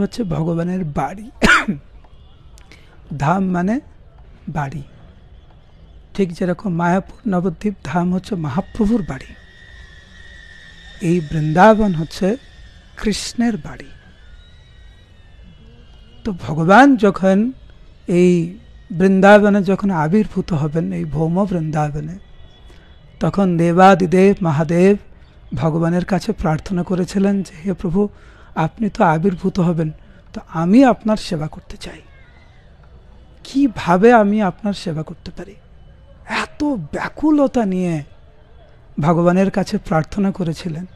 হচ্ছে ভগবানের বাড়ি। ধাম মানে বাড়ি। ঠিক যেরকম মায়াপুর নবদ্বীপ ধাম হচ্ছে মহাপ্রভুর বাড়ি, এই বৃন্দাবন হচ্ছে কৃষ্ণের বাড়ি। তো ভগবান যখন এই বৃন্দাবনে যখন আবির্ভূত হবেন, এই ভৌম বৃন্দাবনে, তখন দেবাদিদেব মহাদেব ভগবানের কাছে প্রার্থনা করেছিলেন যে হে প্রভু, আপনি তো আবির্ভূত হবেন, তো আমি আপনার সেবা করতে চাই। কিভাবে আমি আপনার সেবা করতে পারি? এত ব্যাকুলতা নিয়ে ভগবানের কাছে প্রার্থনা করেছিলেন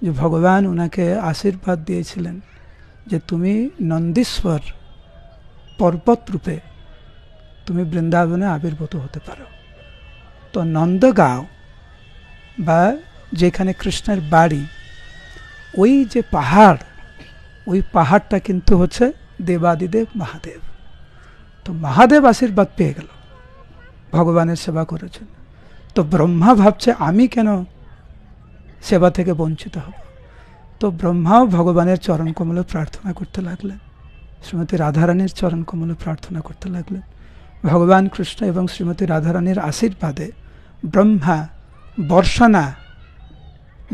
যে ভগবান ওনাকে আশীর্বাদ দিয়েছিলেন যে তুমি নন্দীশ্বর পর্বত রূপে তুমি বৃন্দাবনে আবির্ভূত হতে পারো। তো নন্দগাঁও বা যেখানে কৃষ্ণের বাড়ি, ওই যে পাহাড়, ওই পাহাড়টা কিন্তু হচ্ছে দেবাদিদেব মহাদেব। তো মহাদেব আশীর্বাদ পেয়ে গেল, ভগবানের সেবা করেছেন। তো ব্রহ্মা ভাবছে আমি কেন সেবা থেকে বঞ্চিত হব? তো ব্রহ্মাও ভগবানের চরণ কমলে প্রার্থনা করতে লাগলেন, শ্রীমতী রাধারানীর চরণ কমলে প্রার্থনা করতে লাগলেন। ভগবান কৃষ্ণ এবং শ্রীমতী রাধারানীর আশীর্বাদে ব্রহ্মা বর্ষানা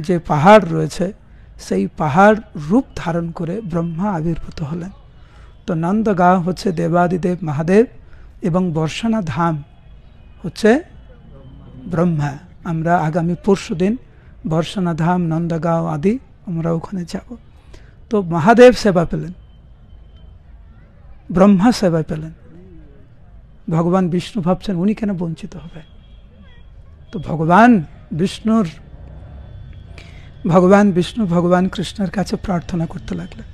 যে পাহাড় রয়েছে, সেই পাহাড় রূপ ধারণ করে ব্রহ্মা আবির্ভূত হলেন। তো নন্দগাঁও হচ্ছে দেবাদিদেব মহাদেব এবং বর্ষানা ধাম হচ্ছে ব্রহ্মা। আমরা আগামী পরশুদিন বর্ষানা ধাম, নন্দগাঁও আদি আমরা ওখানে যাব। তো মহাদেব সেবা পেলেন, ব্রহ্মা সেবা পেলেন। ভগবান বিষ্ণু ভাবছেন উনি কেন বঞ্চিত হবে? তো ভগবান বিষ্ণু ভগবান কৃষ্ণের কাছে প্রার্থনা করতে লাগলেন।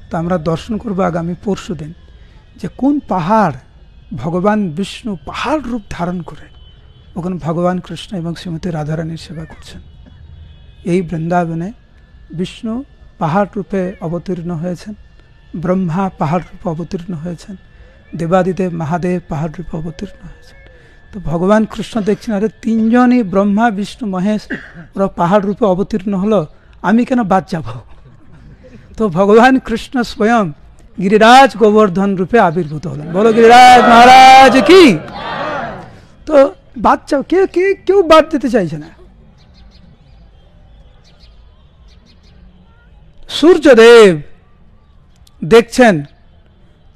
তো আমরা দর্শন করব আগামী পরশুদিন যে কোন পাহাড় ভগবান বিষ্ণু পাহাড় রূপ ধারণ করে ওখানে ভগবান কৃষ্ণ এবং শ্রীমতী রাধারানীর সেবা করছেন। এই বৃন্দাবনে বিষ্ণু পাহাড় রূপে অবতীর্ণ হয়েছেন, ব্রহ্মা পাহাড় রূপে অবতীর্ণ হয়েছেন, দেবাদিদেব মহাদেব পাহাড় রূপে অবতীর্ণ হয়েছেন। তো ভগবান কৃষ্ণ দেখছেন আরে তিনজনই ব্রহ্মা বিষ্ণু মহেশ ওরা পাহাড় রূপে অবতীর্ণ হলো, আমি কেন বাদ যাব? তো ভগবান কৃষ্ণ স্বয়ং গিরিরাজ গোবর্ধন রূপে আবির্ভূত হলেন। বলো গিরিরাজ মহারাজ কি। তো বাদ চাও, কেউ বাদ দিতে চাইছে না। সূর্যদেব দেখছেন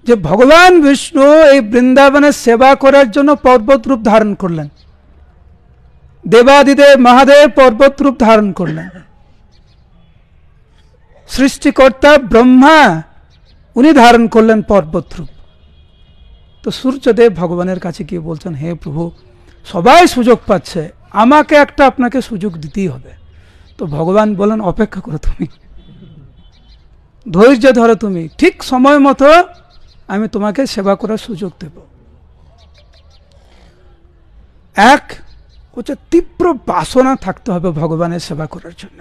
যে ভগবান বিষ্ণু এই বৃন্দাবনের সেবা করার জন্য পর্বত রূপ ধারণ করলেন, দেবাদিদেব মহাদেব পর্বত রূপ ধারণ করলেন, সৃষ্টিকর্তা ব্রহ্মা উনি ধারণ করলেন পর্বত রূপ। তো সূর্যদেব ভগবানের কাছে গিয়ে বলছেন হে প্রভু, সবাই সুযোগ পাচ্ছে, আমাকে একটা আপনাকে সুযোগ দিতেই হবে। তো ভগবান বলেন অপেক্ষা করো, তুমি ধৈর্য ধরো, তুমি ঠিক সময় মতো আমি তোমাকে সেবা করার সুযোগ দেব। এক হচ্ছে তীব্র বাসনা থাকতে হবে ভগবানের সেবা করার জন্য।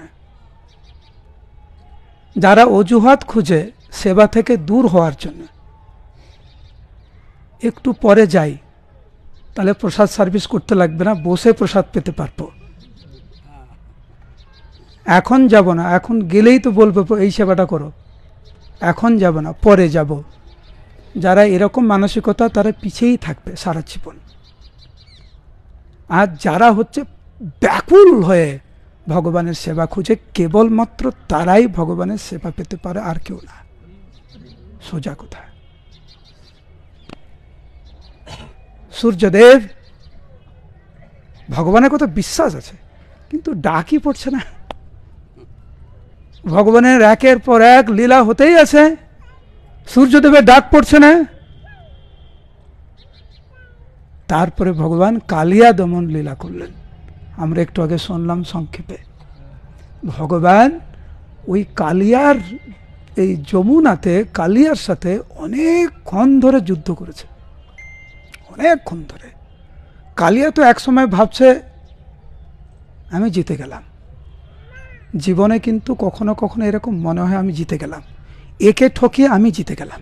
যারা অজুহাত খুঁজে সেবা থেকে দূর হওয়ার জন্য, একটু পরে যাই তাহলে প্রসাদ সার্ভিস করতে লাগবে না, বসে প্রসাদ পেতে পারবো, এখন যাব না, এখন গেলেই তো বলবো এই সেবাটা করো, এখন যাব না পরে যাব। যারা এরকম মানসিকতা তারা পিছিয়েই থাকবে সারা জীবন। আর যারা হচ্ছে ব্যাকুল হয়ে ভগবানের সেবা খুঁজে, কেবলমাত্র তারাই ভগবানের সেবা পেতে পারে, আর কেউ না। সোজা কথা। সূর্যদেব ভগবানের কথা বিশ্বাস আছে, কিন্তু ডাকই পড়ছে না। ভগবানের একের পর এক লীলা হতেই আছে, সূর্যদেবের ডাক পড়ছে না। তারপরে ভগবান কালিয়া দমন লীলা করলেন, আমরা একটু আগে শুনলাম সংক্ষেপে। ভগবান ওই কালিয়ার, এই যমুনাতে কালিয়ার সাথে অনেকক্ষণ ধরে যুদ্ধ করেছে, অনেকক্ষণ ধরে। কালিয়া তো একসময় ভাবছে আমি জিতে গেলাম। জীবনে কিন্তু কখনো কখনো এরকম মনে হয় আমি জিতে গেলাম, একে ঠকিয়ে আমি জিতে গেলাম,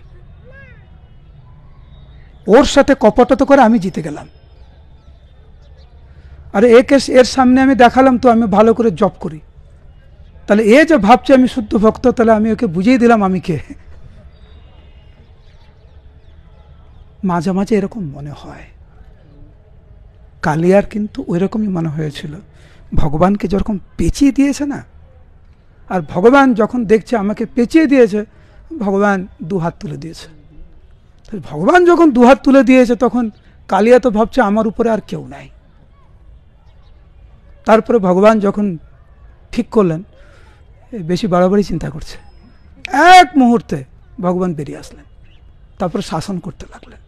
ওর সাথে কপটতা করে আমি জিতে গেলাম, আরে এর সামনে আমি দেখালাম তো আমি ভালো করে জপ করি, তাহলে এ যে ভাবছে আমি শুদ্ধ ভক্ত, তাহলে আমি ওকে বুঝিয়ে দিলাম আমি কে। মাঝে মাঝে এরকম মনে হয়। কালিয়ার কিন্তু ওই রকমই মনে হয়েছিল, ভগবানকে যেরকম পেঁচিয়ে দিয়েছে না, আর ভগবান যখন দেখছে আমাকে পেঁচিয়ে দিয়েছে, ভগবান দু হাত তুলে দিয়েছে। ভগবান যখন দু হাত তুলে দিয়েছে তখন কালিয়া তো ভাবছে আমার উপরে আর কেউ নাই। তারপরে ভগবান যখন ঠিক করলেন, বেশি বাড়াবাড়ি চিন্তা করছে, এক মুহূর্তে ভগবান বেরিয়ে আসলেন, তারপরে শাসন করতে লাগলেন।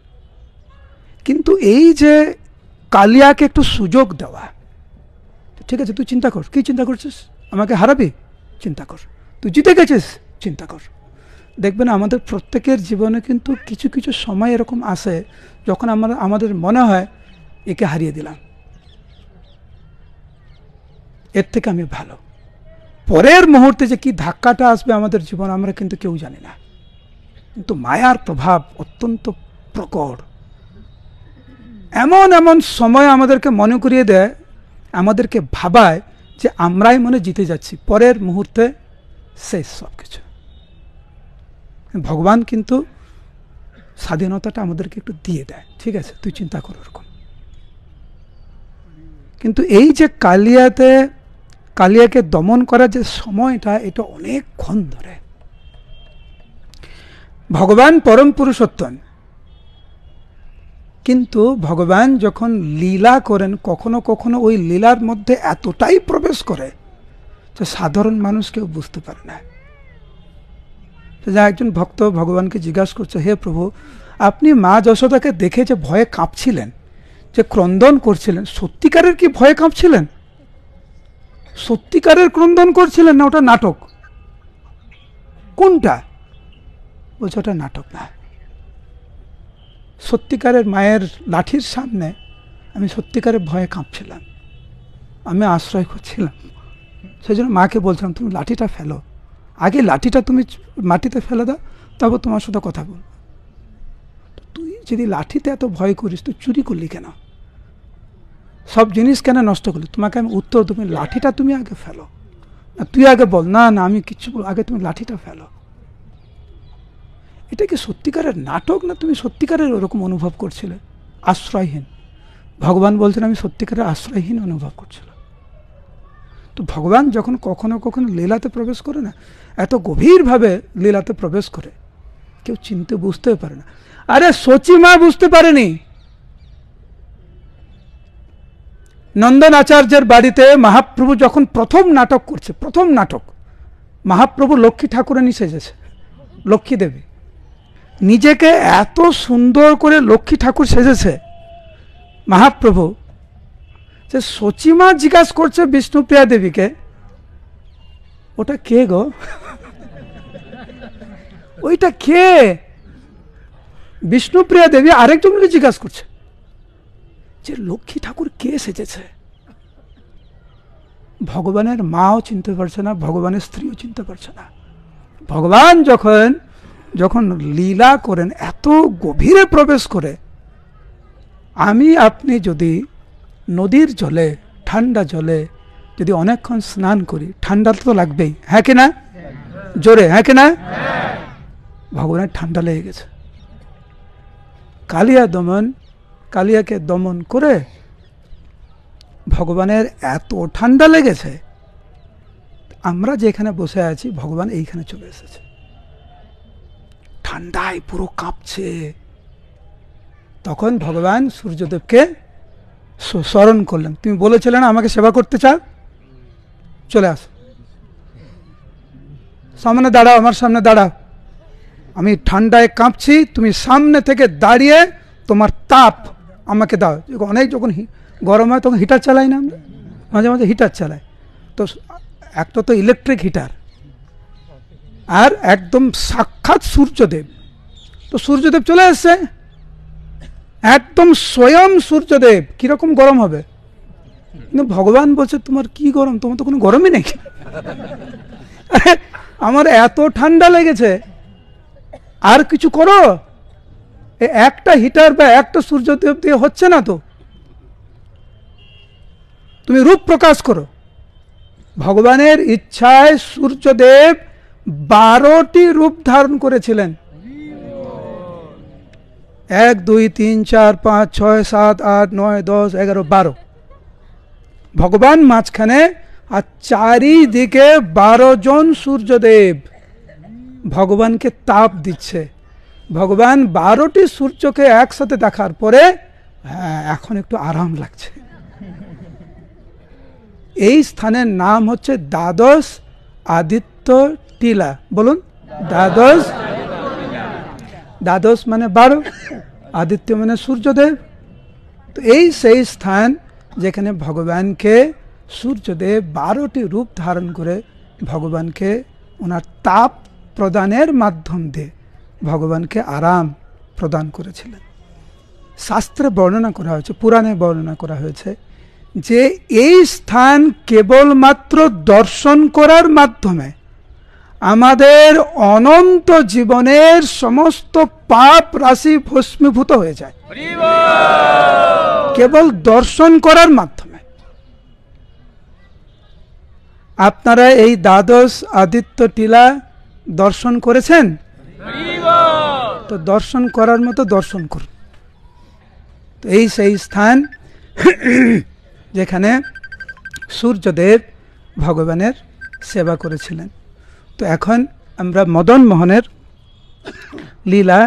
কিন্তু এই যে কালিয়াকে একটু সুযোগ দেওয়া, ঠিক আছে তুই চিন্তা কর, কি চিন্তা করছিস, আমাকে হারাবি, চিন্তা কর, তুই জিতে গেছিস, চিন্তা কর। দেখবেন আমাদের প্রত্যেকের জীবনে কিন্তু কিছু কিছু সময় এরকম আসে যখন আমাদের মনে হয় একে হারিয়ে দিলাম, এর থেকে আমি ভালো। পরের মুহূর্তে যে কি ধাক্কাটা আসবে আমাদের জীবন আমরা কিন্তু কেউ জানি না, কিন্তু মায়ার প্রভাব অত্যন্ত প্রকট। এমন এমন সময় আমাদেরকে মনে করিয়ে দেয়, আমাদেরকে ভাবায় যে আমরাই মনে জিতে যাচ্ছি, পরের মুহূর্তে শেষ সব কিছু। ভগবান কিন্তু স্বাধীনতাটা আমাদেরকে একটু দিয়ে দেয়, ঠিক আছে তুই চিন্তা কর ওরকম। কিন্তু এই যে কালিয়াকে দমন করার যে সময়টা, এটা অনেকক্ষণ ধরে। ভগবান পরম পুরুষোত্তম, কিন্তু ভগবান যখন লীলা করেন কখনো কখনো ওই লীলার মধ্যে এতটাই প্রবেশ করে যে সাধারণ মানুষ কেউ বুঝতে পারে না। যা একজন ভক্ত ভগবানকে জিজ্ঞাসা করছে, হে প্রভু, আপনি মা যশোদাকে দেখে যে ভয়ে কাঁপছিলেন, যে ক্রন্দন করছিলেন, সত্যিকারের কি ভয়ে কাঁপছিলেন? সত্যিকারের ক্রন্দন করছিলেন না ওটা নাটক? কোনটা? বলছে ওটা নাটক না, সত্যিকারের মায়ের লাঠির সামনে আমি সত্যিকারের ভয়ে কাঁপছিলাম, আমি আশ্রয় করছিলাম। সেই জন্য মাকে বলছিলাম তুমি লাঠিটা ফেলো, আগে লাঠিটা তুমি মাটিতে ফেলে দাও, তারপর তোমার সাথে কথা বল। তুই যদি লাঠিতে এত ভয় করিস, তুই চুরি করলি কেন, সব জিনিস কেন নষ্ট করলি? তোমাকে আমি উত্তর, তুমি লাঠিটা তুমি আগে ফেলো, না তুই আগে বল। না না আমি কিচ্ছু বল, আগে তুমি লাঠিটা ফেলো। এটা কি সত্যিকারের নাটক, না তুমি সত্যিকারের ওরকম অনুভব করছিলে আশ্রয়হীন? ভগবান বলছেন আমি সত্যিকারের আশ্রয়হীন অনুভব করছিলাম। তো ভগবান যখন কখনো কখনো লীলাতে প্রবেশ করে না, এত গভীরভাবে লীলাতে প্রবেশ করে কেউ চিনতে বুঝতে পারে না। আরে সচি মা বুঝতে পারেনি। নন্দন আচার্যের বাড়িতে মহাপ্রভু যখন প্রথম নাটক করছে, প্রথম নাটক, মহাপ্রভু লক্ষ্মী ঠাকুরানী সেজেছে, লক্ষ্মী দেবী, নিজেকে এত সুন্দর করে লক্ষ্মী ঠাকুর সেজেছে মহাপ্রভু, যে সচিমা জিজ্ঞাসা করছে বিষ্ণুপ্রিয়া দেবীকে, ওটা কে গো, ওইটা কে? বিষ্ণুপ্রিয়া দেবী আরেকজনকে জিজ্ঞাসা করছে যে লক্ষ্মী ঠাকুর কে সেজেছে। ভগবানের মাও চিনতে পারছে না, ভগবানের স্ত্রীও চিনতে পারছে না। ভগবান যখন লীলা করেন এত গভীরে প্রবেশ করে, আমি আপনি যদি নদীর জলে, ঠান্ডা জলে যদি অনেকক্ষণ স্নান করি, ঠান্ডা তো লাগবেই, হ্যাঁ কিনা? জোরে হ্যাঁ কিনা? ভগবানের ঠান্ডা লেগে গেছে। কালিয়াকে দমন করে ভগবানের এত ঠান্ডা লেগেছে, আমরা যেখানে বসে আছি ভগবান এইখানে চলে এসেছে, ঠান্ডায় পুরো কাঁপছে। তখন ভগবান সূর্যদেবকে স্মরণ করলেন, তুমি বলেছিলে না আমাকে সেবা করতে চাও, চলে আসো, সামনে দাঁড়াও, আমার সামনে দাঁড়াও, আমি ঠান্ডায় কাঁপছি, তুমি সামনে থেকে দাঁড়িয়ে তোমার তাপ আমাকে দাও। অনেক যখন গরম হয় তখন হিটার চালাই না আমরা, মাঝে মাঝে হিটার চালাই, তো একটা তো ইলেকট্রিক হিটার, আর একদম সাক্ষাৎ সূর্যদেব, তো সূর্যদেব চলে এসছে, একদম স্বয়ং সূর্যদেব, কিরকম গরম হবে? কিন্তু ভগবান বলছে তোমার কি গরম, তোমার তো কোনো গরমই নেই। আমার এত ঠান্ডা লেগেছে, আর কিছু করো, একটা হিটার বা একটা সূর্যদেব দিয়ে হচ্ছে না, তো তুমি রূপ প্রকাশ করো। ভগবানের ইচ্ছায় সূর্যদেব 12টি রূপ ধারণ করেছিলেন। 1 2 3 4 5 6 7 8 9 10 11 12 ভগবান মাঝখানে, আর চারিদিকে 12 জন সূর্যদেব ভগবানকে তাপ দিচ্ছে। ভগবান 12টি সূর্যকে একসাথে দেখার পরে এখন একটু আরাম লাগছে। এই স্থানের নাম হচ্ছে দ্বাদশ আদিত্য টিলা। বলুন, দ্বাদশ। দ্বাদশ মানে 12, আদিত্য মানে সূর্যদেব। তো এই সেই স্থান যেখানে ভগবানকে সূর্যদেব 12টি রূপ ধারণ করে ভগবানকে ওনার তাপ প্রদানের মাধ্যম দিয়ে ভগবানকে আরাম প্রদান করেছিলেন। শাস্ত্রে বর্ণনা করা হয়েছে, পুরাণে বর্ণনা করা হয়েছে যে এই স্থান কেবলমাত্র দর্শন করার মাধ্যমে আমাদের অনন্ত জীবনের সমস্ত পাপ রাশি ভস্মীভূত হয়ে যায়, কেবল দর্শন করার মাধ্যমে। আপনারা এই দ্বাদশ আদিত্য টিলা দর্শন করেছেন? তো দর্শন করার মতো দর্শন করুন। তো এই সেই স্থান যেখানে সূর্যদেব ভগবানের সেবা করেছিলেন। তো এখন আমরা মদন মোহনের লীলা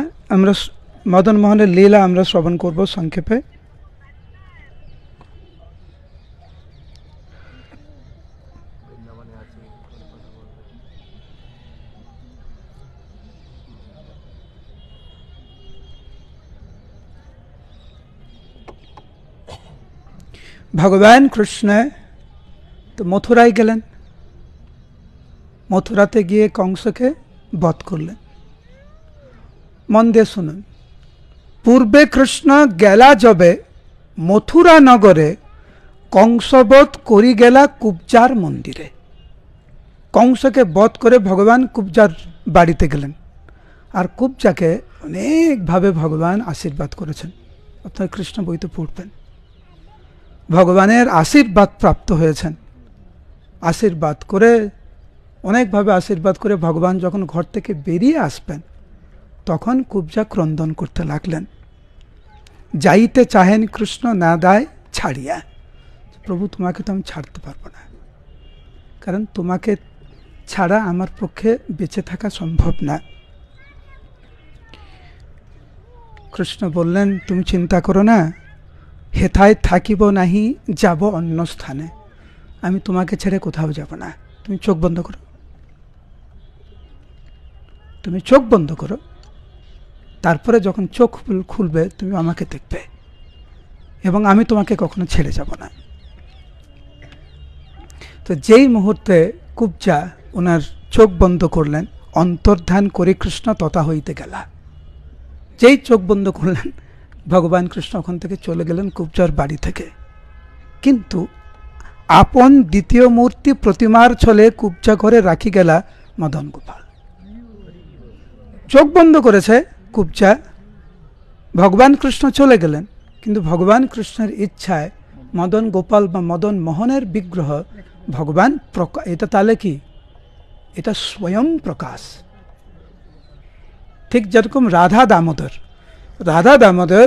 আমরা শ্রবণ করব সংক্ষেপে। ভগবান কৃষ্ণ তো মথুরায় গেলেন, মথুরাতে গিয়ে কংসকে বধ করলেন। মন দিয়ে শুনুন, পূর্বে কৃষ্ণ গেলা যবে মথুরা নগরে কংসবধ করি গেলা কুব্জার মন্দিরে। কংসকে বধ করে ভগবান কুব্জার বাড়িতে গেলেন, আর কুব্জাকে অনেকভাবে ভগবান আশীর্বাদ করেছেন। আপনার কৃষ্ণ বইতে পড়বেন, ভগবানের আশীর্বাদ প্রাপ্ত হয়েছেন। আশীর্বাদ করে, অনেকভাবে আশীর্বাদ করে ভগবান যখন ঘর থেকে বেরিয়ে আসবেন তখন কুব্জা ক্রন্দন করতে লাগলেন। যাইতে চাহেন কৃষ্ণ না দায় ছাড়িয়া। প্রভু, তোমাকে তো আমি ছাড়তে পারবো না, কারণ তোমাকে ছাড়া আমার পক্ষে বেঁচে থাকা সম্ভব না। কৃষ্ণ বললেন, তুমি চিন্তা করো না, হেথায় থাকিব নাহি, যাব অন্য স্থানে। আমি তোমাকে ছেড়ে কোথাও যাব না। তুমি চোখ বন্ধ করো, তুমি চোখ বন্ধ করো, তারপরে যখন চোখ খুলবে তুমি আমাকে দেখবে, এবং আমি তোমাকে কখনো ছেড়ে যাব না। তো যেই মুহূর্তে কুব্জা ওনার চোখ বন্ধ করলেন, অন্তর্ধান করে কৃষ্ণ তথা হইতে গেলা। যেই চোখ বন্ধ করলেন ভগবান কৃষ্ণ ওখান থেকে চলে গেলেন কুব্জার বাড়ি থেকে। কিন্তু আপন দ্বিতীয় মূর্তি প্রতিমার ছলে কুব্জা ঘরে রাখি গেলা মদন গোপাল। চোখ বন্ধ করেছে কুব্জা, ভগবান কৃষ্ণ চলে গেলেন, কিন্তু ভগবান কৃষ্ণের ইচ্ছায় মদন গোপাল বা মদন মোহনের বিগ্রহ ভগবান এটা তাহলে কি, এটা স্বয়ং প্রকাশ। ঠিক যেরকম রাধা দামোদর,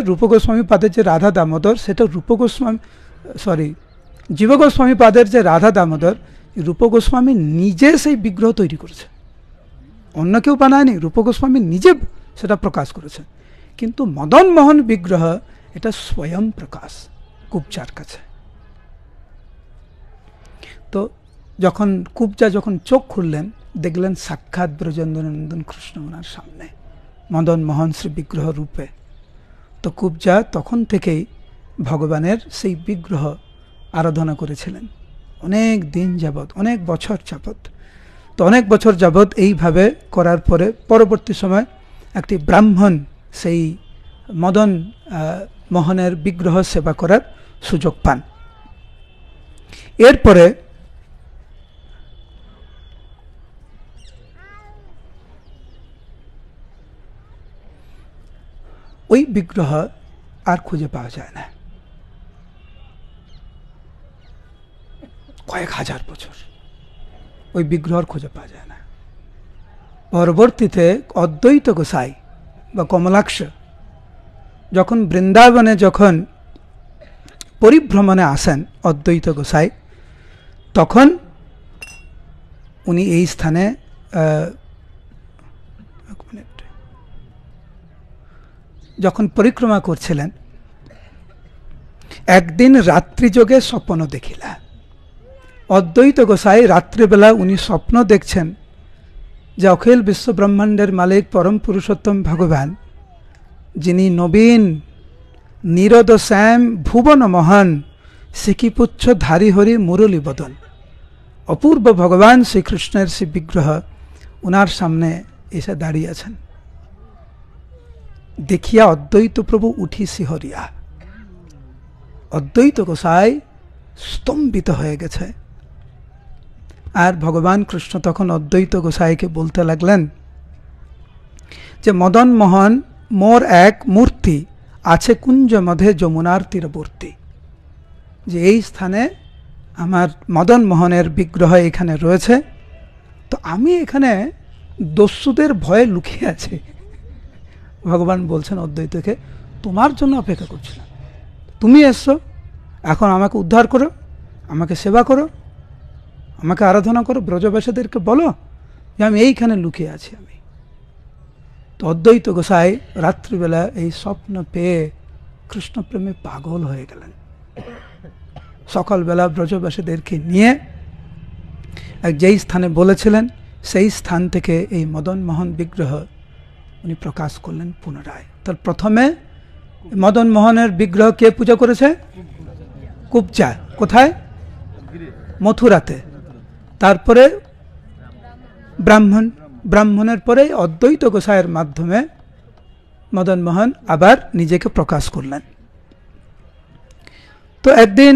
রূপ গোস্বামী পাদের যে রাধা দামোদর, সেটা জীব গোস্বামী পাদের যে রাধা দামোদর, রূপ গোস্বামী নিজে সেই বিগ্রহ তৈরি করেছে, অন্য কেউ বানায়নি, রূপ গোস্বামী নিজে সেটা প্রকাশ করেছে। কিন্তু মদন মোহন বিগ্রহ এটা স্বয়ং প্রকাশ কুব্জার কাছে। তো যখন কুব্জা যখন চোখ খুললেন, দেখলেন সাক্ষাৎ ব্রজেন্দ্রনন্দন কৃষ্ণ ওনার সামনে মদন মোহন শ্রী বিগ্রহ রূপে। তো কুব্জা তখন থেকেই ভগবানের সেই বিগ্রহ আরাধনা করেছিলেন অনেক দিন যাবৎ, অনেক বছর যাবৎ। তো অনেক বছর যাবৎ এইভাবে করার পরে পরবর্তী সময় একটি ব্রাহ্মণ সেই মদন মোহনের বিগ্রহ সেবা করার সুযোগ পান। এরপরে ওই বিগ্রহ আর খুঁজে পাওয়া যায় না, কয়েক হাজার বছর ওই বিগ্রহ খুঁজে পাওয়া যায় না। পরবর্তীতে অদ্বৈত গোসাই বা কমলাক্ষ যখন বৃন্দাবনে যখন পরিভ্রমণে আসেন অদ্বৈত গোসাই, তখন উনি এই স্থানে যখন পরিক্রমা করছিলেন, একদিন রাত্রিযোগে স্বপ্ন দেখিলা। অদ্বৈত গোসাই রাত্রিবেলা উনি স্বপ্ন দেখছেন যে অখিল বিশ্ব ব্রহ্মাণ্ডের মালিক পরম পুরুষোত্তম ভগবান, যিনি নবীন নীরদ শ্যাম ভুবন মহান সিকিপুচ্ছ ধারী হরি মুরলী বদন, অপূর্ব ভগবান শ্রীকৃষ্ণের শ্রী বিগ্রহ উনার সামনে এসে দাঁড়িয়ে আছেন। দেখিয়া অদ্বৈত প্রভু উঠি শিহরিয়া। অদ্বৈত গোসাই স্তম্ভিত হয়ে গেছে। আর ভগবান কৃষ্ণ তখন অদ্বৈত গোসাইকে বলতে লাগলেন যে মদন মোহন মোর এক মূর্তি আছে কুঞ্জ মধ্যে যমুনার তীরবর্তী, যে এই স্থানে আমার মদন মোহনের বিগ্রহ এখানে রয়েছে, তো আমি এখানে দস্যুদের ভয়ে লুকিয়ে আছি। ভগবান বলছেন অদ্বৈতকে, তোমার জন্য অপেক্ষা করছিলাম, তুমি এসছো, এখন আমাকে উদ্ধার করো, আমাকে সেবা করো, আমাকে আরাধনা করো, ব্রজবাসীদেরকে বলো যে আমি এইখানে লুকিয়ে আছি। আমি তো অদ্বৈত গোসাই রাত্রিবেলা এই স্বপ্ন পেয়ে কৃষ্ণপ্রেমে পাগল হয়ে গেলেন। সকালবেলা ব্রজবাসীদেরকে নিয়ে যেই স্থানে বলেছিলেন সেই স্থান থেকে এই মদন মোহন বিগ্রহ উনি প্রকাশ করলেন পুনরায়। তার প্রথমে মদন মোহনের বিগ্রহ কে পূজা করেছে? কুবজা। কোথায়? মথুরাতে। তারপরে ব্রাহ্মণ, ব্রাহ্মণের পরে অদ্বৈত গোসাইয়ের মাধ্যমে মদন মোহন আবার নিজেকে প্রকাশ করলেন। তো একদিন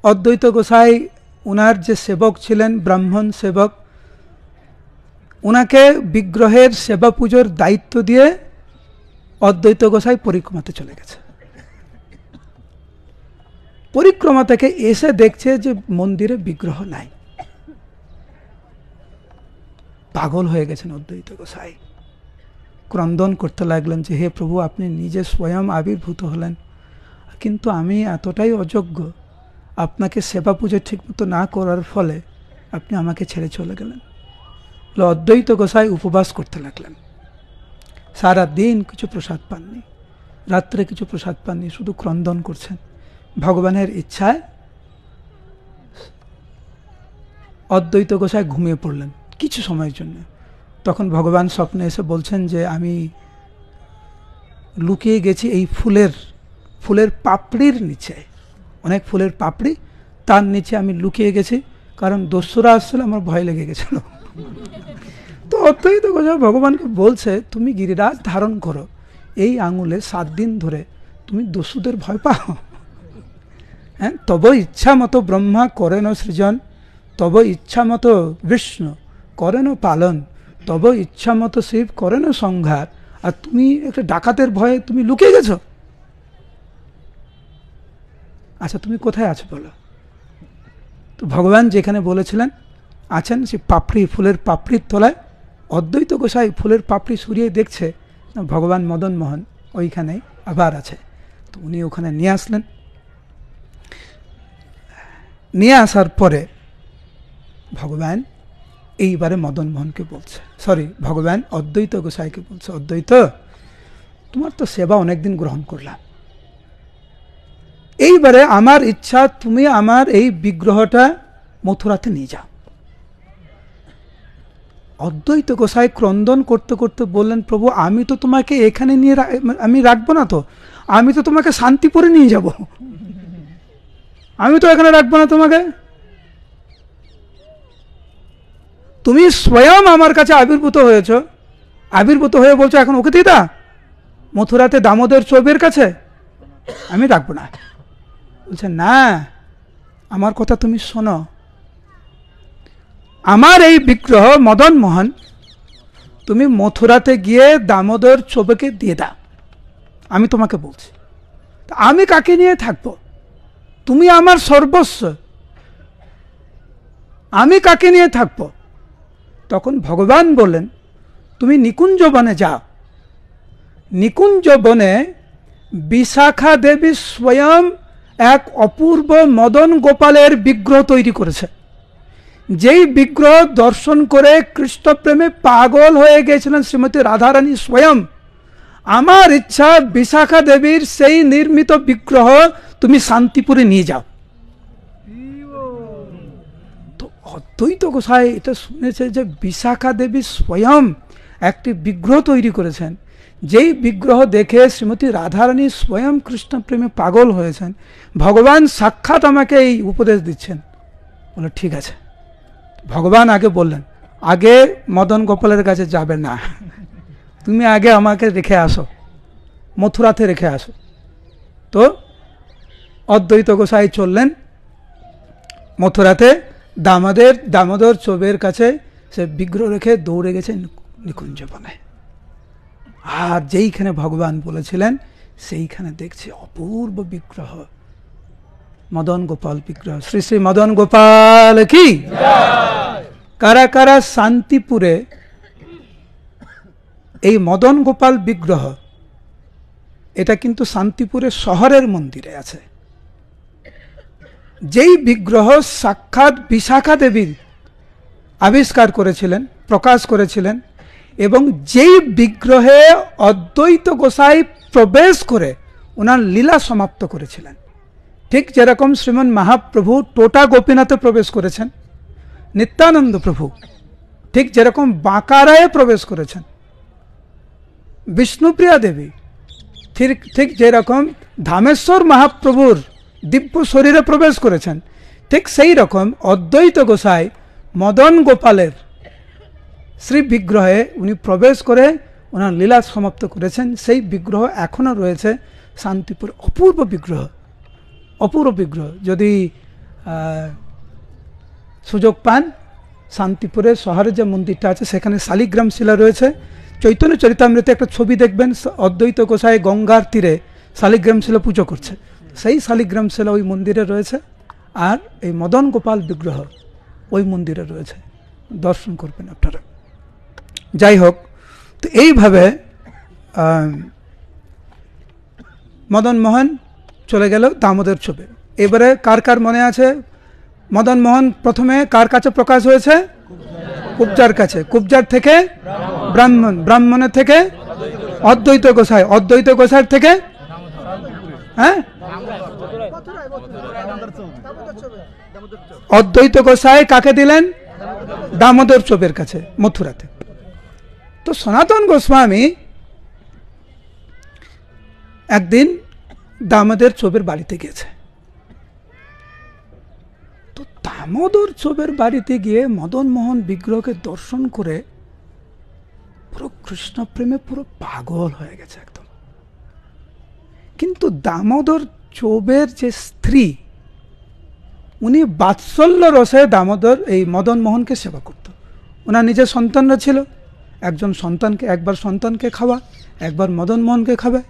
অদ্বৈত গোসাই উনার যে সেবক ছিলেন, ব্রাহ্মণ সেবক, উনাকে বিগ্রহের সেবা পুজোর দায়িত্ব দিয়ে অদ্বৈত গোসাই পরিক্রমাতে চলে গেছে। পরিক্রমা থেকে এসে দেখছে যে মন্দিরে বিগ্রহ নাই। পাগল হয়ে গেছেন অদ্বৈত গোসাই, ক্রন্দন করতে লাগলেন যে হে প্রভু, আপনি নিজে স্বয়ং আবির্ভূত হলেন, কিন্তু আমি এতটাই অযোগ্য, আপনাকে সেবা পুজো ঠিকমতো না করার ফলে আপনি আমাকে ছেড়ে চলে গেলেন। অদ্বৈত গোসাই উপবাস করতে লাগলেন। সারা দিন কিছু প্রসাদ পাননি, রাত্রে কিছু প্রসাদ পাননি, শুধু ক্রন্দন করছেন। ভগবানের ইচ্ছায় অদ্বৈত গোসাই ঘুমিয়ে পড়লেন কিছু সময়ের জন্য। তখন ভগবান স্বপ্নে এসে বলছেন যে আমি লুকিয়ে গেছি এই ফুলের পাপড়ির নিচে, অনেক ফুলের পাপড়ি, তার নিচে আমি লুকিয়ে গেছি, কারণ দস্যুরা আসছিল, আমার ভয় লেগে গেছিল। তো অদ্বৈত গোসাই ভগবানকে বলছে তুমি গিরিরাজ ধারণ করো, এই আঙুলে 7 দিন ধরে তুমি দস্যুদের ভয় পাও। হ্যাঁ, তব ইচ্ছা মতো ব্রহ্মা করেন সৃজন, তব ইচ্ছা মতো বিষ্ণু করেন পালন, তব ইচ্ছা মতো শিব করেন সংঘাত, আর তুমি একটা ডাকাতের ভয়ে তুমি লুকিয়ে গেছো। আচ্ছা তুমি কোথায় আছো বলো? তো ভগবান যেখানে বলেছিলেন আছেন সে পাপড়ি, ফুলের পাপড়ির তলায়। অদ্বৈত গোসাই ফুলের পাপড়ি সরিয়ে দেখছে ভগবান মদন মোহন ওইখানেই আবার আছে। তো উনি ওখানে নিয়ে আসলেন। নিয়ে আসার পরে ভগবান এইবারে মদন মোহনকে বলছে, ভগবান অদ্বৈত গোসাইকে বলছে, অদ্বৈত তোমার তো সেবা অনেকদিন গ্রহণ করলাম, এইবারে আমার ইচ্ছা তুমি আমার এই বিগ্রহটা মথুরাতে নিয়ে যাও। অদ্বৈত গোসাই ক্রন্দন করতে করতে বললেন, প্রভু আমি তো তোমাকে এখানে নিয়ে আমি রাখবো না, তো আমি তো তোমাকে শান্তিপুরে নিয়ে যাব, আমি তো এখানে রাখবো না তোমাকে। তুমি স্বয়ং আমার কাছে আবির্ভূত হয়েছ, আবির্ভূত হয়ে বলছো এখন ওকে দিয়ে দা মথুরাতে দামোদর চৌবের কাছে, আমি রাখবো না। বলছে না, আমার কথা তুমি শোনো, আমার এই বিগ্রহ মদন মোহন তুমি মথুরাতে গিয়ে দামোদর চৌবেকে দিয়ে দাও, আমি তোমাকে বলছি। আমি কাকে নিয়ে থাকবো? তুমি আমার সর্বস্ব, আমি কাকে নিয়ে থাকবো? তখন ভগবান বললেন তুমি নিকুঞ্জ বনে যাও, নিকুঞ্জ বনে বিশাখা দেবী স্বয়ং এক অপূর্ব মদন গোপালের বিগ্রহ তৈরি করেছে, যেই বিগ্রহ দর্শন করে কৃষ্ণপ্রেমে পাগল হয়ে গেছিলেন শ্রীমতী রাধারানী স্বয়ং। আমার ইচ্ছা বিশাখা দেবীর সেই নির্মিত বিগ্রহ তুমি শান্তিপুরে নিয়ে যাও। তো অদ্বৈত গোসাই এটা শুনেছে যে বিশাখা দেবী স্বয়ং একটি বিগ্রহ তৈরি করেছেন, যেই বিগ্রহ দেখে শ্রীমতী রাধারানী স্বয়ং কৃষ্ণপ্রেমে পাগল হয়েছেন। ভগবান সাক্ষাৎ আমাকে এই উপদেশ দিচ্ছেন। বলে ঠিক আছে। ভগবান আগে বললেন, আগে মদন গোপালের কাছে যাবে না, তুমি আগে আমাকে রেখে আসো, মথুরাতে রেখে আসো। তো অদ্বৈত গোসাই চললেন মথুরাতে, দামোদর চোবের কাছে সে বিগ্রহ রেখে দৌড়ে গেছে নিকুঞ্জ বনে। আর যেইখানে ভগবান বলেছিলেন সেইখানে দেখছে অপূর্ব বিগ্রহ, মদন গোপাল বিগ্রহ। শ্রী শ্রী মদন গোপাল কি। কারা কারা শান্তিপুরে এই মদন গোপাল বিগ্রহ, এটা কিন্তু শান্তিপুরে শহরের মন্দিরে আছে। যেই বিগ্রহ সাক্ষাৎ বিশাখা দেবীর আবিষ্কার করেছিলেন, প্রকাশ করেছিলেন, এবং যেই বিগ্রহে অদ্বৈত গোসাই প্রবেশ করে ওনার লীলা সমাপ্ত করেছিলেন। ঠিক যেরকম শ্রীমন মহাপ্রভু টোটা গোপীনাথে প্রবেশ করেছেন, নিত্যানন্দ প্রভু ঠিক যেরকম বাঁকারায় প্রবেশ করেছেন, বিষ্ণুপ্রিয়া দেবী ঠিক যেরকম ধামেশ্বর মহাপ্রভুর দিব্য শরীরে প্রবেশ করেছেন, ঠিক সেই রকম অদ্বৈত গোসাই মদন গোপালের শ্রী বিগ্রহে উনি প্রবেশ করে ওনার লীলা সমাপ্ত করেছেন। সেই বিগ্রহ এখনও রয়েছে শান্তিপুর। অপূর্ব বিগ্রহ, অপূর্ব বিগ্রহ। যদি সুযোগ পান, শান্তিপুরে শহরে যে মন্দিরটা আছে সেখানে শালিগ্রাম শিলা রয়েছে। চৈতন্য চরিতামৃতে একটা ছবি দেখবেন, অদ্বৈত গোসাই গঙ্গার তীরে শালিগ্রাম শিলা পুজো করছে, সেই শালিগ্রাম শিলা ওই মন্দিরে রয়েছে। আর এই মদন গোপাল বিগ্রহ ওই মন্দিরে রয়েছে, দর্শন করবেন আপনারা। যাই হোক, তো এইভাবে মদন মোহন চলে গেল দামোদর চোবে। এবারে কার কার মনে আছে মদন মোহন প্রথমে কার কাছে প্রকাশ হয়েছে? কুবজার কাছে, কুবজার থেকে ব্রাহ্মণ, ব্রাহ্মণের থেকে অদ্বৈত গোসাই, অদ্বৈত গোসাইয়ের থেকে হ্যাঁ অদ্বৈত গোসাই কাকে দিলেন? দামোদর চোবের কাছে, মথুরাতে। তো সনাতন গোস্বামী একদিন দামোদর চোবের বাড়িতে গেছে। তো দামোদর চোবের বাড়িতে গিয়ে মদন মোহন বিগ্রহকে দর্শন করে পুরো কৃষ্ণ প্রেমে পুরো পাগল হয়ে গেছে একদম। কিন্তু দামোদর চোবের যে স্ত্রী, উনি বাৎসল্য রসে দামোদর এই মদন মোহনকে সেবা করত। ওনার নিজের সন্তানরা ছিল, একজন সন্তানকে একবার সন্তানকে খাওয়া, একবার মদন মোহনকে খাওয়ায়।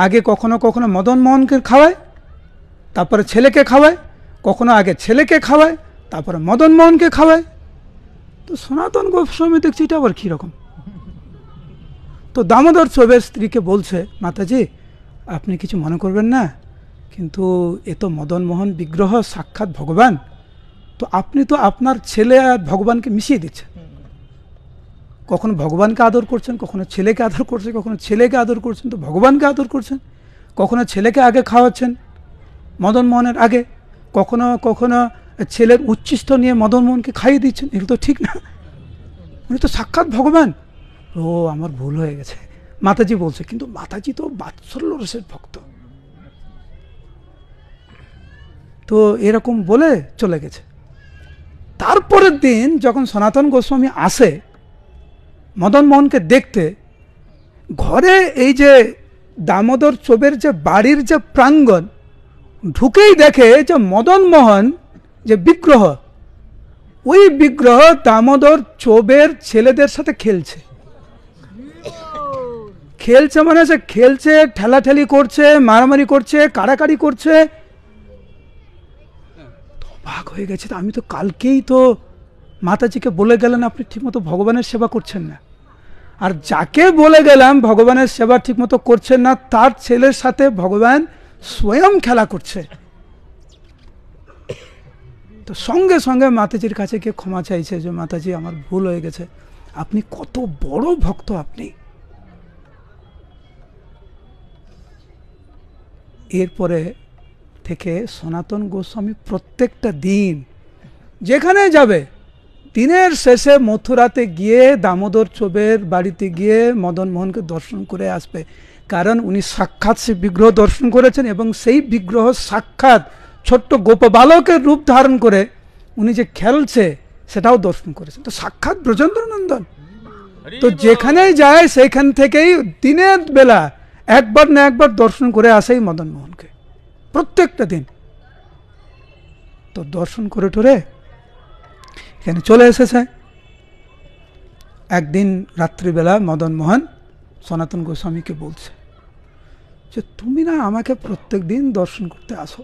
আগে কখনো কখনো মদন মোহনকে খাওয়ায়, তারপরে ছেলেকে খাওয়ায়, কখনো আগে ছেলেকে খাওয়ায়, তারপরে মদন মোহনকে খাওয়ায়। তো সনাতন গোস্বামী দেখছি এটা আবার কীরকম। তো দামোদর চোবের স্ত্রীকে বলছে, মাতাজি আপনি কিছু মনে করবেন না, কিন্তু এ তো মদন মোহন বিগ্রহ সাক্ষাৎ ভগবান, তো আপনি তো আপনার ছেলে আর ভগবানকে মিশিয়ে দিচ্ছেন। কখনো ভগবানকে আদর করছেন, কখনো ছেলেকে আদর করছেন, কখনো ছেলেকে আদর করছেন তো ভগবানকে আদর করছেন, কখনো ছেলেকে আগে খাওয়াচ্ছেন মদন মোহনের আগে, কখনো কখনো ছেলের উচ্ছিষ্ট নিয়ে মদন মোহনকে খাইয়ে দিচ্ছেন। এগুলো তো ঠিক না, উনি তো সাক্ষাৎ ভগবান। ও আমার ভুল হয়ে গেছে, মাতাজি বলছে। কিন্তু মাতাজি তো বাৎসল্য রসের ভক্ত, তো এরকম বলে চলে গেছে। তারপরের দিন যখন সনাতন গোস্বামী আসে মদন মোহনকে দেখতে, ঘরে এই যে দামোদর চোবের যে বাড়ির যে প্রাঙ্গণ, ঢুকেই দেখে যে মদন মোহন যে বিগ্রহ, ওই বিগ্রহ দামোদর চোবের ছেলেদের সাথে খেলছে। খেলছে মানে সে খেলছে, ঠেলাঠেলি করছে, মারামারি করছে, কাড়াকাড়ি করছে। অবাক হয়ে গেছে, আমি তো কালকেই তো মাতাজিকে বলে গেলেন আপনি ঠিকমতো ভগবানের সেবা করছেন না, আর যাকে বলে গেলাম ভগবানের সেবা ঠিকমতো করছেন না, তার ছেলের সাথে ভগবান স্বয়ং খেলা করছে। তো সঙ্গে সঙ্গে মাতাজির কাছে গিয়ে ক্ষমা চাইছে যে মাতাজি আমার ভুল হয়ে গেছে, আপনি কত বড় ভক্ত আপনি। এরপরে থেকে সনাতন গোস্বামী প্রত্যেকটা দিন যেখানে যাবে, দিনের শেষে মথুরাতে গিয়ে দামোদর চোবের বাড়িতে গিয়ে মদন মোহনকে দর্শন করে আসবে। কারণ উনি সাক্ষাৎ সে বিগ্রহ দর্শন করেছেন এবং সেই বিগ্রহ সাক্ষাৎ ছোট্ট গোপ বালকের রূপ ধারণ করে উনি যে খেলছে সেটাও দর্শন করেছেন। তো সাক্ষাৎ ব্রজেন্দ্র নন্দন। তো যেখানেই যায় সেইখান থেকেই দিনের বেলা একবার না একবার দর্শন করে আসেই মদন মোহনকে, প্রত্যেকটা দিন। তো দর্শন করে টোরে এখানে চলে এসেছে। একদিন রাত্রিবেলা মদন মোহন সনাতন গোস্বামীকে বলছে যে তুমি না আমাকে প্রত্যেক দিন দর্শন করতে আসো,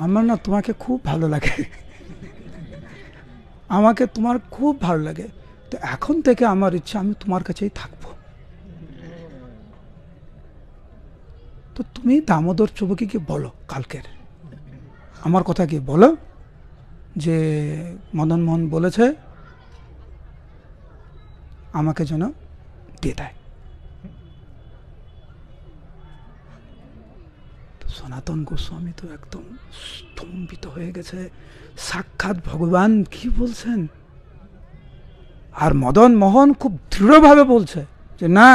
আমার না তোমাকে খুব ভালো লাগে, আমাকে তোমার খুব ভালো লাগে, তো এখন থেকে আমার ইচ্ছা আমি তোমার কাছেই থাকবো। তো তুমি দামোদর চৌবকে গিয়ে বলো, কালকের আমার কথা গিয়ে বলো যে মদন মোহন বলেছে আমাকে যেন দিয়ে দেয়। সনাতন গোস্বামী তো একদম স্তম্ভিত হয়ে গেছে, সাক্ষাৎ ভগবান কি বলছেন। আর মদন মোহন খুব দৃঢ়ভাবে বলছে যে না,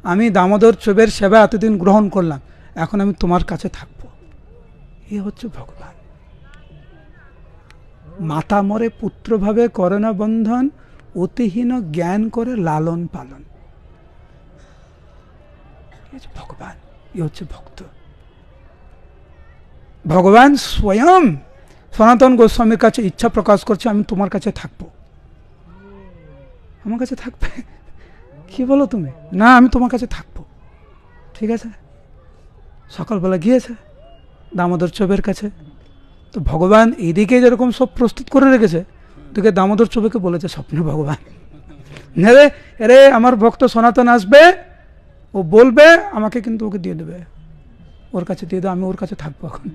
আমি দামোদর চোবের সেবা এতদিন গ্রহণ করলাম, এখন আমি তোমার কাছে থাকবো। এ হচ্ছে ভগবান। মাতা মরে পুত্র ভাবে করে না বন্ধন, অতিহীন জ্ঞান করে লালন পালন। ভগবান, এ হচ্ছে ভক্ত। ভগবান স্বয়ং সনাতন গোস্বামীর কাছে ইচ্ছা প্রকাশ করছে আমি তোমার কাছে থাকবো। আমার কাছে থাকবে? কি বলো তুমি? না, আমি তোমার কাছে থাকবো। ঠিক আছে। সকালবেলা গিয়েছে দামোদর চোবের কাছে। তো ভগবান এদিকে যেরকম সব প্রস্তুত করে রেখেছে, ওদিকে দামোদর চোবেকে বলেছে স্বপ্নে ভগবান, এরে আমার ভক্ত সনাতন আসবে, ও বলবে আমাকে কিন্তু ওকে দিয়ে দেবে, ওর কাছে দিয়ে দেবে, আমি ওর কাছে থাকবো এখন।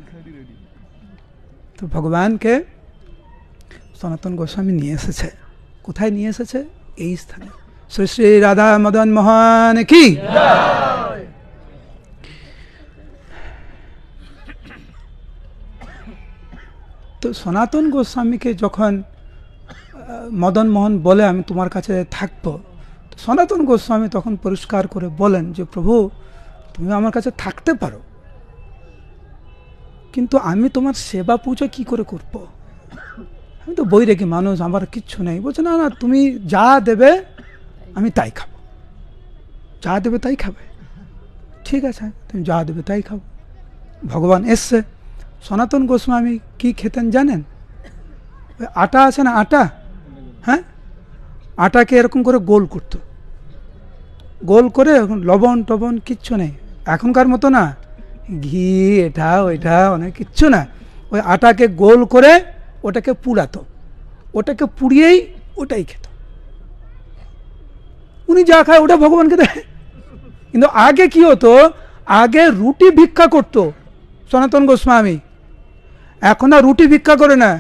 তো ভগবানকে সনাতন গোস্বামী নিয়ে এসেছে। কোথায় নিয়ে এসেছে? এই স্থানে। শ্রী শ্রী রাধা মদন মোহন কি। তো সনাতন গোস্বামীকে যখন মদন মোহন বলে আমি তোমার কাছে থাকবো, সনাতন গোস্বামী তখন পরিষ্কার করে বলেন যে প্রভু তুমি আমার কাছে থাকতে পারো, কিন্তু আমি তোমার সেবা পূজা কি করে করবো? আমি তো বৈরাগী মানুষ, আমার কিচ্ছু নেই। বলছে না না, তুমি যা দেবে আমি তাই খাবো, যা দেবে তাই খাবে। ঠিক আছে, তুমি যা দেবে তাই খাবো। ভগবান এসছে। সনাতন গোস্বামী কি খেতেন জানেন? ওই আটা আছে না, আটা, হ্যাঁ, আটাকে এরকম করে গোল করতো, গোল করে এখন লবণ টবণ কিচ্ছু নেই, এখনকার মতো না ঘি এটা ওইটা অনেক কিচ্ছু না। ওই আটাকে গোল করে ওটাকে পুড়াতো, ওটাকে পুড়িয়েই ওটাই খেত। উনি যা খায় ওটা ভগবানকে দেয়। কিন্তু আগে কি হতো, আগে রুটি ভিক্ষা করতো সনাতন গোস্বামী, এখন আর রুটি ভিক্ষা করে না।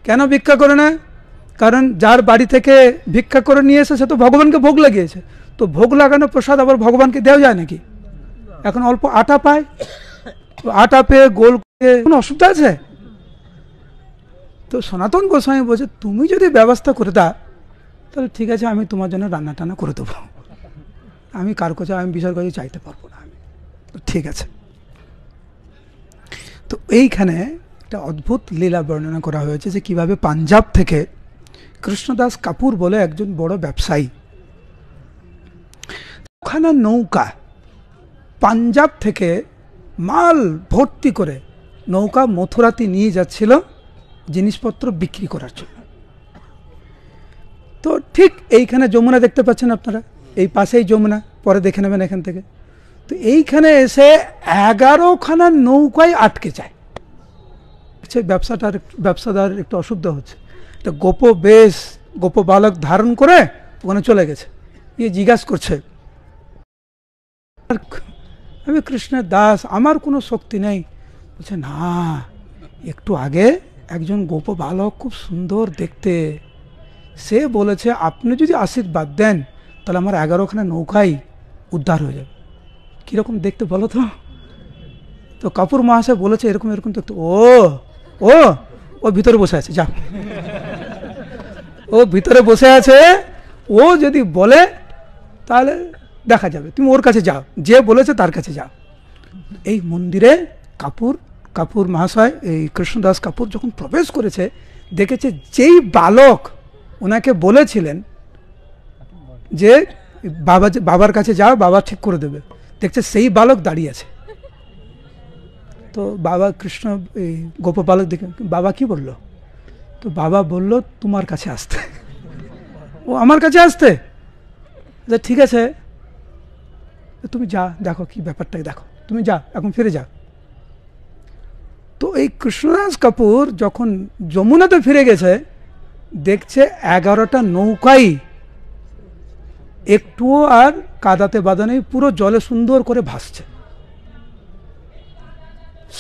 কেন ভিক্ষা করে না? কারণ যার বাড়ি থেকে ভিক্ষা করে নিয়ে এসে সে তো ভগবানকে ভোগ লাগিয়েছে, তো ভোগ লাগানো প্রসাদ আবার ভগবানকে দেওয়া যায় নাকি? এখন অল্প আটা পায়, আটা পেয়ে গোল করে কোনো অসুবিধা আছে? তো সনাতন গোস্বামী বলছে তুমি যদি ব্যবস্থা করে দাও তাহলে ঠিক আছে, আমি তোমার জন্য রান্না টান্না করে দেবো, আমি কার কাছে, আমি বিষয়ের কাছে চাইতে পারবো না। আমি ঠিক আছে। তো এইখানে একটা অদ্ভুত লীলা বর্ণনা করা হয়েছে যে কিভাবে পাঞ্জাব থেকে কৃষ্ণদাস কাপুর বলে একজন বড় ব্যবসায়ী, ওখানে নৌকা পাঞ্জাব থেকে মাল ভর্তি করে নৌকা মথুরাতে নিয়ে যাচ্ছিল জিনিসপত্র বিক্রি করার জন্য। তো ঠিক এইখানে যমুনা দেখতে পাচ্ছেন আপনারা, এই পাশেই যমুনা, পরে দেখে নেবেন এখান থেকে। তো এইখানে এসে 11খানা নৌকায় আটকে যায়। ব্যবসাদার একটু অসুবিধা হচ্ছে, একটা গোপ বালক ধারণ করে ওখানে চলে গেছে, ইয়ে জিজ্ঞাসা করছে, আমি কৃষ্ণের দাস, আমার কোনো শক্তি নেই। বলছে না, একটু আগে একজন গোপ বালক খুব সুন্দর দেখতে, সে বলেছে আপনি যদি আশীর্বাদ দেন তাহলে আমার 11খানা নৌকাই উদ্ধার হয়ে যাবে। কীরকম দেখতে বলো তো? তো কাপুর মহাশয় বলেছে এরকম এরকম দেখতে। ও ও ও ভিতরে বসে আছে, যাও, ও ভিতরে বসে আছে, ও যদি বলে তাহলে দেখা যাবে, তুমি ওর কাছে যাও, যে বলেছে তার কাছে যাও। এই মন্দিরে কাপুর মহাশয়, এই কৃষ্ণদাস কাপুর যখন প্রবেশ করেছে, দেখেছে যেই বালক ওনাকে বলেছিলেন যে বাবার কাছে যাও, বাবা ঠিক করে দেবে, দেখছে সেই বালক দাঁড়িয়ে আছে। তো বাবা কৃষ্ণ এই গোপ বালক দেখে, বাবা কি বললো? তো বাবা বলল তোমার কাছে আসতে। ও আমার কাছে আসতে? ঠিক আছে, তুমি যা, দেখো কি ব্যাপারটাকে দেখো, তুমি যা, এখন ফিরে যা। তো এই কৃষ্ণদাস কাপুর যখন যমুনাতে ফিরে গেছে, দেখছে 11টা নৌকাই একটুও আর কাদাতে বাঁধা নেই, পুরো জলে সুন্দর করে ভাসছে।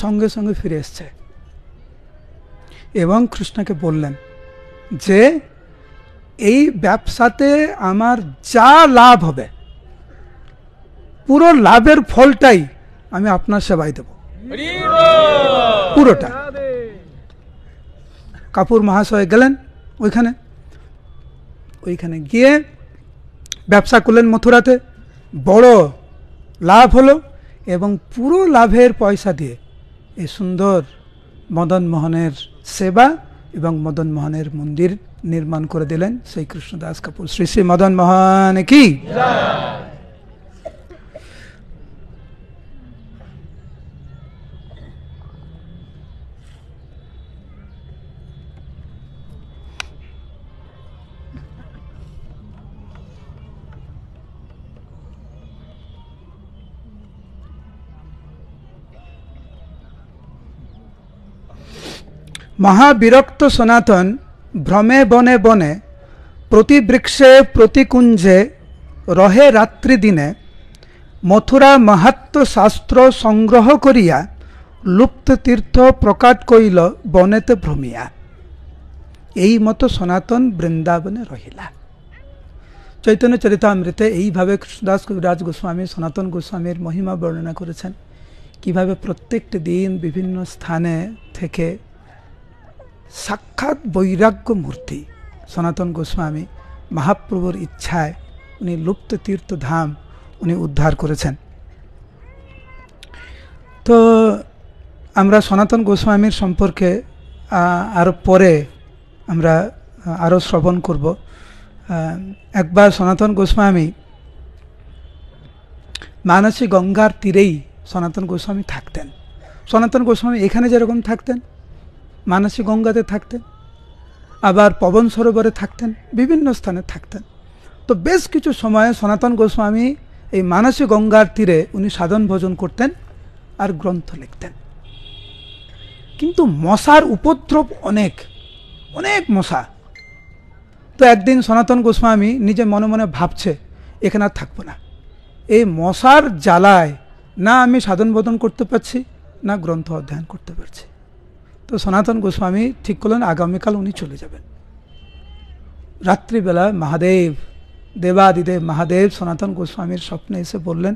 সঙ্গে সঙ্গে ফিরে এসছে এবং কৃষ্ণকে বললেন যে এই ব্যবসাতে আমার যা লাভ হবে পুরো লাভের ফলটাই আমি আপনার সেবায় দেব, পুরোটা। কাপুর মহাশয় গেলেন ওইখানে গিয়ে ব্যবসা করলেন মথুরাতে, বড় লাভ হলো এবং পুরো লাভের পয়সা দিয়ে এই সুন্দর মদন মোহনের সেবা এবং মদন মোহনের মন্দির নির্মাণ করে দিলেন সেই কৃষ্ণদাস কাপুর। শ্রী শ্রী মদন মোহন কি। মহাবিরক্ত সনাতন ভ্রমে বনে বনে প্রতি বৃক্ষে প্রতিকুঞ্জে রহে রাত্রি দিনে মথুরা মাহাত্ম শাস্ত্র সংগ্রহ করিয়া লুপ্ত তীর্থ প্রকাট কইল বনেতে ভ্রমিয়া। এই মতো সনাতন বৃন্দাবনে রহিলা। চৈতন্য চরিতামৃতে এইভাবে কৃষ্ণদাস কবিরাজ গোস্বামী সনাতন গোস্বামীর মহিমা বর্ণনা করেছেন, কিভাবে প্রত্যেকটি দিন বিভিন্ন স্থানে থেকে সাক্ষাৎ বৈরাগ্য মূর্তি সনাতন গোস্বামী মহাপ্রভুর ইচ্ছায় উনি লুপ্ত তীর্থ ধাম উনি উদ্ধার করেছেন। তো আমরা সনাতন গোস্বামীর সম্পর্কে আরও পরে আমরা আরও শ্রবণ করব। একবার সনাতন গোস্বামী মানসী গঙ্গার তীরেই সনাতন গোস্বামী থাকতেন। সনাতন গোস্বামী এখানে যেরকম থাকতেন, মানসী গঙ্গাতে থাকতেন, আবার পবন সরোবরে থাকতেন, বিভিন্ন স্থানে থাকতেন। তো বেশ কিছু সময়ে সনাতন গোস্বামী এই মানসী গঙ্গার তীরে উনি সাধন ভোজন করতেন আর গ্রন্থ লিখতেন। কিন্তু মশার উপদ্রব অনেক মশা। তো একদিন সনাতন গোস্বামী নিজে মনে মনে ভাবছে এখানে আর থাকবো না, এই মশার জ্বালায় না আমি সাধন ভোজন করতে পারছি না গ্রন্থ অধ্যয়ন করতে পারছি। তো সনাতন গোস্বামী ঠিক করলেন আগামীকাল উনি চলে যাবেন। রাত্রিবেলা দেবাদিদেব মহাদেব সনাতন গোস্বামীর স্বপ্নে এসে বললেন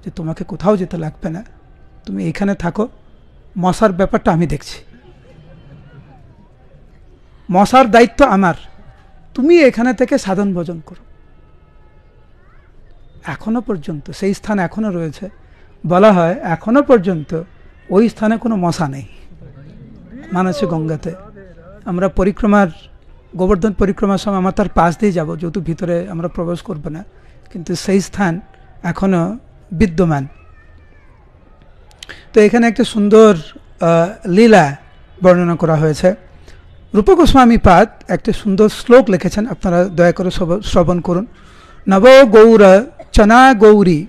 যে তোমাকে কোথাও যেতে লাগবে না, তুমি এখানে থাকো, মশার ব্যাপারটা আমি দেখছি, মশার দায়িত্ব আমার, তুমি এখানে থেকে সাধন ভোজন করো। এখনো পর্যন্ত সেই স্থান এখনো রয়েছে, বলা হয় এখনো পর্যন্ত ওই স্থানে কোনো মশা নেই। মানসী গঙ্গাতে আমরা গোবর্ধন পরিক্রমার সময় আমরা তার পাশ দিয়ে যাব, যেহেতু ভিতরে আমরা প্রবেশ করব না, কিন্তু সেই স্থান এখনো বিদ্যমান। তো এখানে একটা সুন্দর লীলা বর্ণনা করা হয়েছে। রূপ গোস্বামী পাদ একটা সুন্দর শ্লোক লিখেছেন, আপনারা দয়া করে শ্রবণ করুন। নব গৌর চনা গৌরী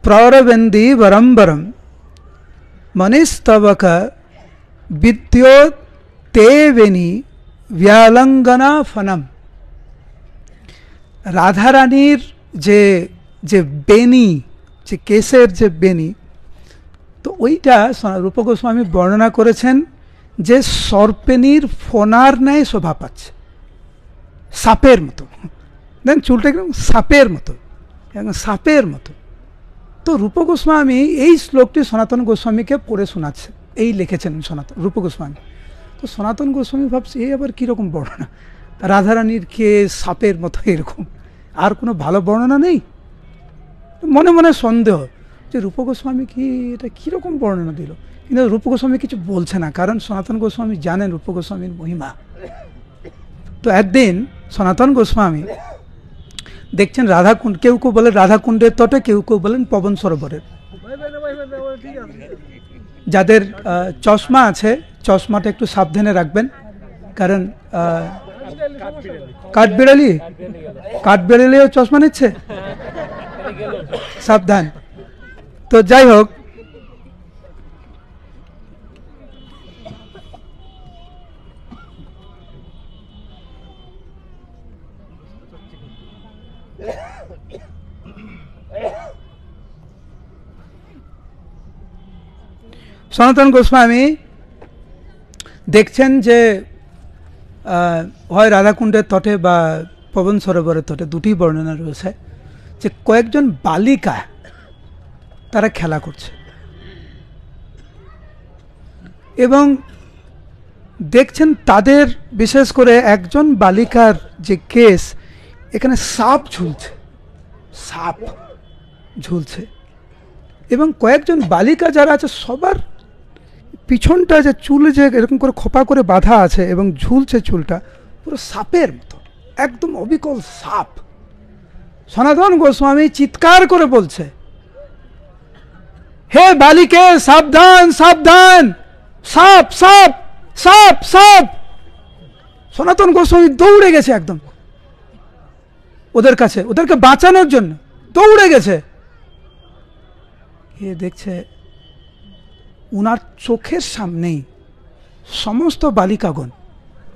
প্ররবেন্দি বরম্বরম মনিস্তবক বিদ্যো তেবেনি ব্যালঙ্গনা ফনম। রাধারানীর যে যে বেনি, যে কেসের যে বেনি, তো ওইটা রূপ গোস্বামী বর্ণনা করেছেন যে সর্পেনির ফোনার ন্যায় শোভা পাচ্ছে, সাপের মতো। দেন চুলটা একদম সাপের মতো, একদম সাপের মতো। তো রূপ গোস্বামী এই শ্লোকটি সনাতন গোস্বামীকে পড়ে শোনাচ্ছে, এই লিখেছেন রূপ গোস্বামী। তো সনাতন গোস্বামী ভাবছে এই আবার কীরকম বর্ণনা, রাধারানীর কে সাপের মতো, এরকম আর কোনো ভালো বর্ণনা নেই। মনে মনে সন্দেহ যে রূপ গোস্বামী কি এটা কীরকম বর্ণনা দিল, কিন্তু রূপ গোস্বামী কিছু বলছে না, কারণ সনাতন গোস্বামী জানেন রূপ গোস্বামীর মহিমা। তো একদিন সনাতন গোস্বামী দেখছেন রাধাকুণ্ড, কেউ কেউ বলেন রাধাকুণ্ডের তটে, কেউ কেউ বলেন পবন সরোবরের। যাদের চশমা আছে চশমাটা একটু সাবধানে রাখবেন, কারণ কাঠবিড়ালিও চশমা নিচ্ছে, সাবধান। তো যাই হোক, সনাতন গোস্বামী দেখছেন যে হয় রাধাকুণ্ডের তটে বা পবন সরোবরের তটে, দুটি বর্ণনা রয়েছে, যে কয়েকজন বালিকা তারা খেলা করছে এবং দেখছেন তাদের বিশেষ করে একজন বালিকার যে কেস, এখানে সাপ ঝুলছে এবং কয়েকজন বালিকা যারা আছে সবার পিছনটা যে চুল যে এরকম করে খোপা করে বাঁধা আছে এবং ঝুলছে চুলটা পুরো সাপের মতো, একদম অবিকল সাপ। সনাতন গোস্বামী চিৎকার করে বলছে, হে বালিকে সাবধান সাবধান, সাপ সাপ সাপ সাপ। সনাতন গোস্বামী দৌড়ে গেছে একদম ওদের কাছে, ওদেরকে বাঁচানোর জন্য দৌড়ে গেছে। এ দেখছে উনার চোখের সামনেই সমস্ত বালিকাগণ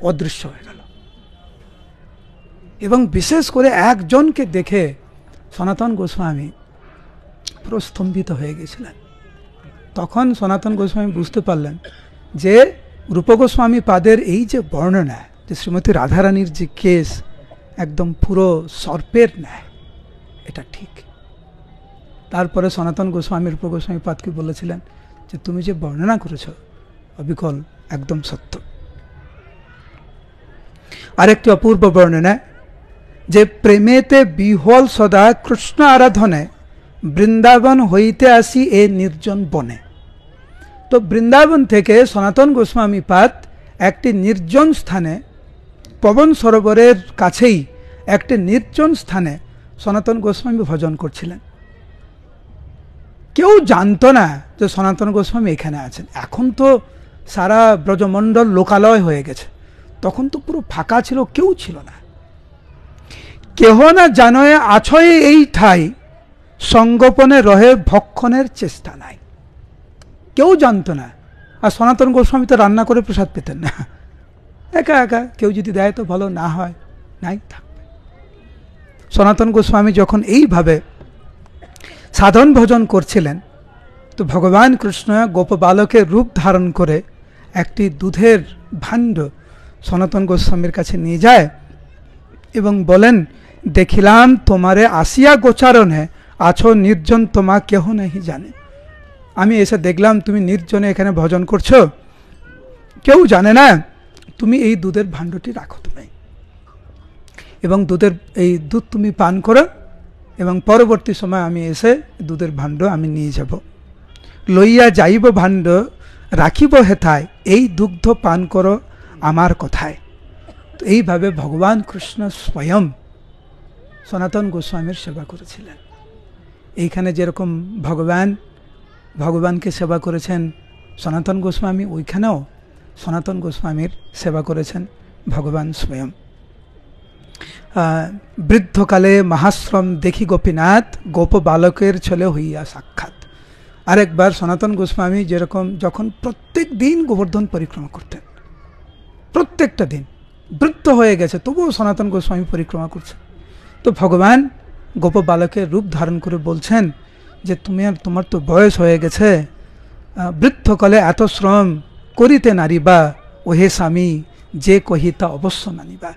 অদৃশ্য হয়ে গেল এবং বিশেষ করে একজনকে দেখে সনাতন গোস্বামী পুরো স্তম্ভিত হয়ে গেছিলেন। তখন সনাতন গোস্বামী বুঝতে পারলেন যে রূপ গোস্বামী পাদের এই যে বর্ণনা, যে শ্রীমতী রাধারানীর যে কেস একদম পুরো সর্পের ন্যায়, এটা ঠিক। তারপরে সনাতন গোস্বামী রূপ গোস্বামী পাদকে বলেছিলেন যে তুমি যে বর্ণনা করেছ অবিকল একদম সত্য। আরেকটি অপূর্ব বর্ণনা, যে প্রেমেতে বিহ্বল সদা কৃষ্ণ আরাধনে বৃন্দাবন হইতে আসি এ নির্জন বনে। তো বৃন্দাবন থেকে সনাতন গোস্বামী পাদ একটি নির্জন স্থানে, পবন সরোবরের কাছেই একটি নির্জন স্থানে সনাতন গোস্বামী ভজন করছিলেন। কেউ জানতো না যে সনাতন গোস্বামী এখানে আছেন। এখন তো সারা ব্রজমণ্ডল লোকালয় হয়ে গেছে, তখন তো পুরো ফাঁকা ছিল, কেউ ছিল না। কেহ না জানয়ে আছয়ে এই ঠাই, সঙ্গোপনে রহে ভক্ষণের চেষ্টা নাই। কেউ জানতো না। আর সনাতন গোস্বামী তো রান্না করে প্রসাদ পেতেন না, একা একা কেউ যদি দেয় তো ভালো, না হয় নাই থাকবে। সনাতন গোস্বামী যখন এইভাবে সাধন ভজন করছিলেন, তো ভগবান কৃষ্ণ গোপ বালকের রূপ ধারণ করে একটি দুধের ভাণ্ড সনাতন গোস্বামীর কাছে নিয়ে যায় এবং বলেন, দেখিলাম তোমারে আসিয়া গোচারণে আছো নির্জন, তোমা কেহ নাহি জানে। আমি এসে দেখলাম তুমি নির্জনে এখানে ভজন করছো, কেউ জানে না, তুমি এই দুধের ভাণ্ডটি রাখো তুমি, এবং এই দুধ তুমি পান করো, এবং পরবর্তী সময় আমি এসে দুধের ভাণ্ড আমি নিয়ে যাব, লইয়া যাইব ভাণ্ড রাখিব হেথায়, এই দুগ্ধ পান করো আমার কথায়। তো এইভাবে ভগবান কৃষ্ণ স্বয়ং সনাতন গোস্বামীর সেবা করেছিলেন। এইখানে যেরকম ভগবানকে সেবা করেছেন সনাতন গোস্বামী, ওইখানেও সনাতন গোস্বামীর সেবা করেছেন ভগবান স্বয়ং। বৃদ্ধকালে মহাশ্রম দেখি গোপীনাথ, গোপ বালকের ছেলে হইয়া সাক্ষাৎ। আরেকবার সনাতন গোস্বামী যেরকম যখন প্রত্যেক দিন গোবর্ধন পরিক্রমা করতেন, প্রত্যেকটা দিন, বৃদ্ধ হয়ে গেছে তবুও সনাতন গোস্বামী পরিক্রমা করছে। তো ভগবান গোপ বালকের রূপ ধারণ করে বলছেন যে তোমার তো বয়স হয়ে গেছে, বৃদ্ধকালে এত শ্রম করিতে নারিবা, ওহে স্বামী যে কহিতা অবশ্য মানিবা।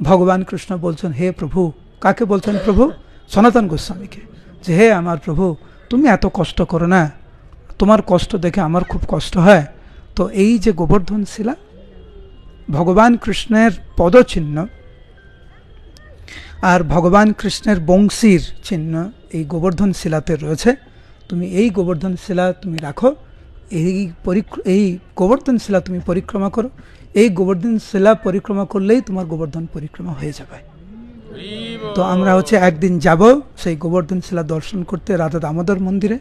ভগবান কৃষ্ণ বলছেন হে প্রভু, কাকে বলছেন প্রভু? সনাতন গোস্বামীকে, যে হে আমার প্রভু, তুমি এত কষ্ট করো না, তোমার কষ্ট দেখে আমার খুব কষ্ট হয়। তো এই যে গোবর্ধন শিলা ভগবান কৃষ্ণের পদচিহ্ন আর ভগবান কৃষ্ণের বংশীর চিহ্ন এই গোবর্ধন শিলাতে রয়েছে। তুমি এই গোবর্ধন শিলা তুমি রাখো, এই গোবর্ধন শিলা তুমি পরিক্রমা করো। এই গোবর্ধন শিলা পরিক্রমা করলেই তোমার গোবর্ধন পরিক্রমা হয়ে যাবে। তো আমরা একদিন যাব সেই গোবর্ধন শিলা দর্শন করতে রাধা দামোদর মন্দিরে।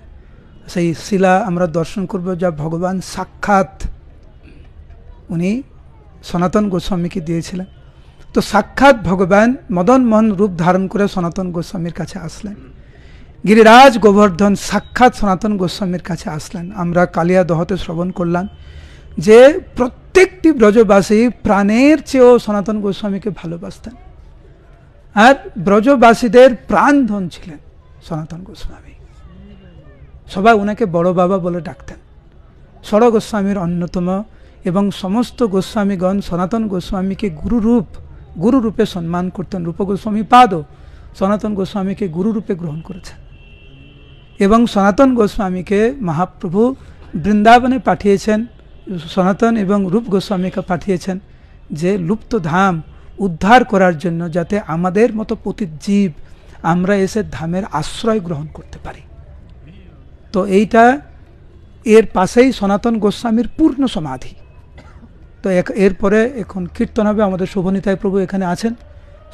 সেই শিলা আমরা দর্শন করব যা ভগবান সাক্ষাৎ উনি সনাতন গোস্বামীকে দিয়েছিলেন। তো সাক্ষাৎ ভগবান মদন মোহন রূপ ধারণ করে সনাতন গোস্বামীর কাছে আসলেন। গিরিরাজ গোবর্ধন সাক্ষাৎ সনাতন গোস্বামীর কাছে আসলেন। আমরা কালিয়া দহতে শ্রবণ করলাম যে প্রত্যেকটি ব্রজবাসী প্রাণের চেয়েও সনাতন গোস্বামীকে ভালোবাসতেন, আর ব্রজবাসীদের প্রাণধন ছিলেন সনাতন গোস্বামী। সবাই ওনাকে বড় বাবা বলে ডাকতেন। ষড় গোস্বামীর অন্যতম, এবং সমস্ত গোস্বামীগণ সনাতন গোস্বামীকে গুরুরূপে সম্মান করতেন। রূপ গোস্বামী পাদও সনাতন গোস্বামীকে গুরুরূপে গ্রহণ করেছেন, এবং সনাতন গোস্বামীকে মহাপ্রভু বৃন্দাবনে পাঠিয়েছেন। সনাতন এবং রূপ গোস্বামীকে পাঠিয়েছেন যে লুপ্ত ধাম উদ্ধার করার জন্য, যাতে আমাদের মতো পতিত জীব আমরা এসে ধামের আশ্রয় গ্রহণ করতে পারি। তো এর পাশেই সনাতন গোস্বামীর পূর্ণ সমাধি। তো এরপরে এখন কীর্তন হবে। আমাদের শোভনিতাই প্রভু এখানে আছেন।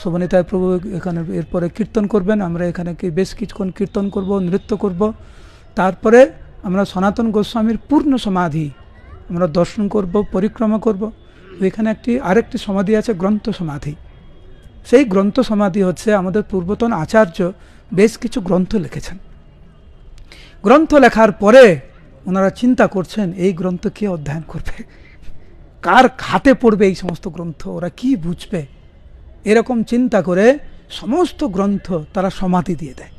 শোভনিতাই প্রভু এখানে এরপরে কীর্তন করবেন। আমরা এখানে বেশ কিছুক্ষণ কীর্তন করব, নৃত্য করব। তারপরে আমরা সনাতন গোস্বামীর পূর্ণ সমাধি আমরা দর্শন করব, পরিক্রমা করব। এখানে আরেকটি সমাধি আছে, গ্রন্থ সমাধি। সেই গ্রন্থ সমাধি আমাদের পূর্বতন আচার্য বেশ কিছু গ্রন্থ লিখেছেন। গ্রন্থ লেখার পরে ওনারা চিন্তা করছেন এই গ্রন্থ কে অধ্যয়ন করবে, কার হাতে পড়বে এই সমস্ত গ্রন্থ, ওরা কি বুঝবে। এরকম চিন্তা করে সমস্ত গ্রন্থ তারা সমাধি দিয়ে দেয়,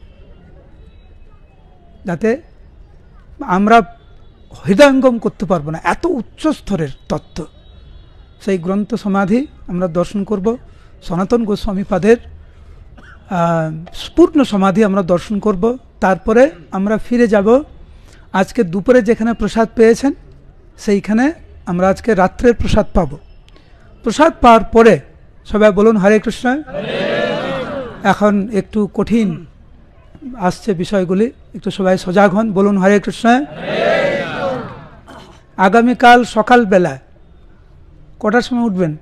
যাতে আমরা হৃদয়ঙ্গম করতে পারবো না, এত উচ্চ স্তরের তত্ত্ব। সেই গ্রন্থ সমাধি আমরা দর্শন করব। সনাতন গোস্বামী পাদের পূর্ণ সমাধি আমরা দর্শন করব। তারপরে আমরা ফিরে যাব আজকে দুপুরে যেখানে প্রসাদ পেয়েছেন সেইখানে আমরা আজকে রাত্রের প্রসাদ পাব। প্রসাদ পাওয়ার পরে সবাই বলুন হরে কৃষ্ণ। এখন একটু কঠিন আসছে বিষয়গুলি, একটু সবাই সজাগ হন, বলুন হরে কৃষ্ণ। আগামীকাল সকালবেলা কটার সময় উঠবেন?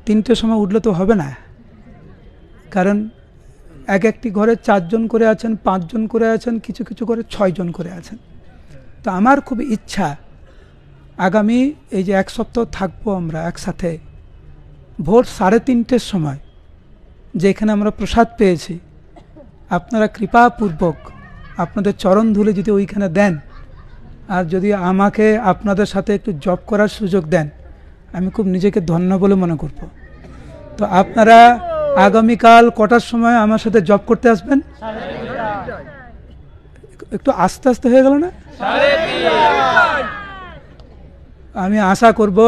3টের সময় উঠলে তো হবে না, কারণ একটি ঘরে 4 জন করে আছেন, 5 জন করে আছেন, কিছু কিছু করে 6 জন করে আছেন। তো আমার খুব ইচ্ছা আগামী এই যে 1 সপ্তাহ থাকবো আমরা একসাথে, ভোর 3:30টের সময় যেখানে আমরা প্রসাদ পেয়েছি, আপনারা কৃপাপূর্বক আপনাদের চরণ ধুলে যদি ওইখানে দেন, আর যদি আমাকে আপনাদের সাথে একটু জব করার সুযোগ দেন, আমি খুব নিজেকে ধন্য বলে মনে করব। তো আপনারা আগামীকাল কটার সময় আমার সাথে জব করতে আসবেন? একটু আস্তে আস্তে হয়ে গেল না? আমি আশা করব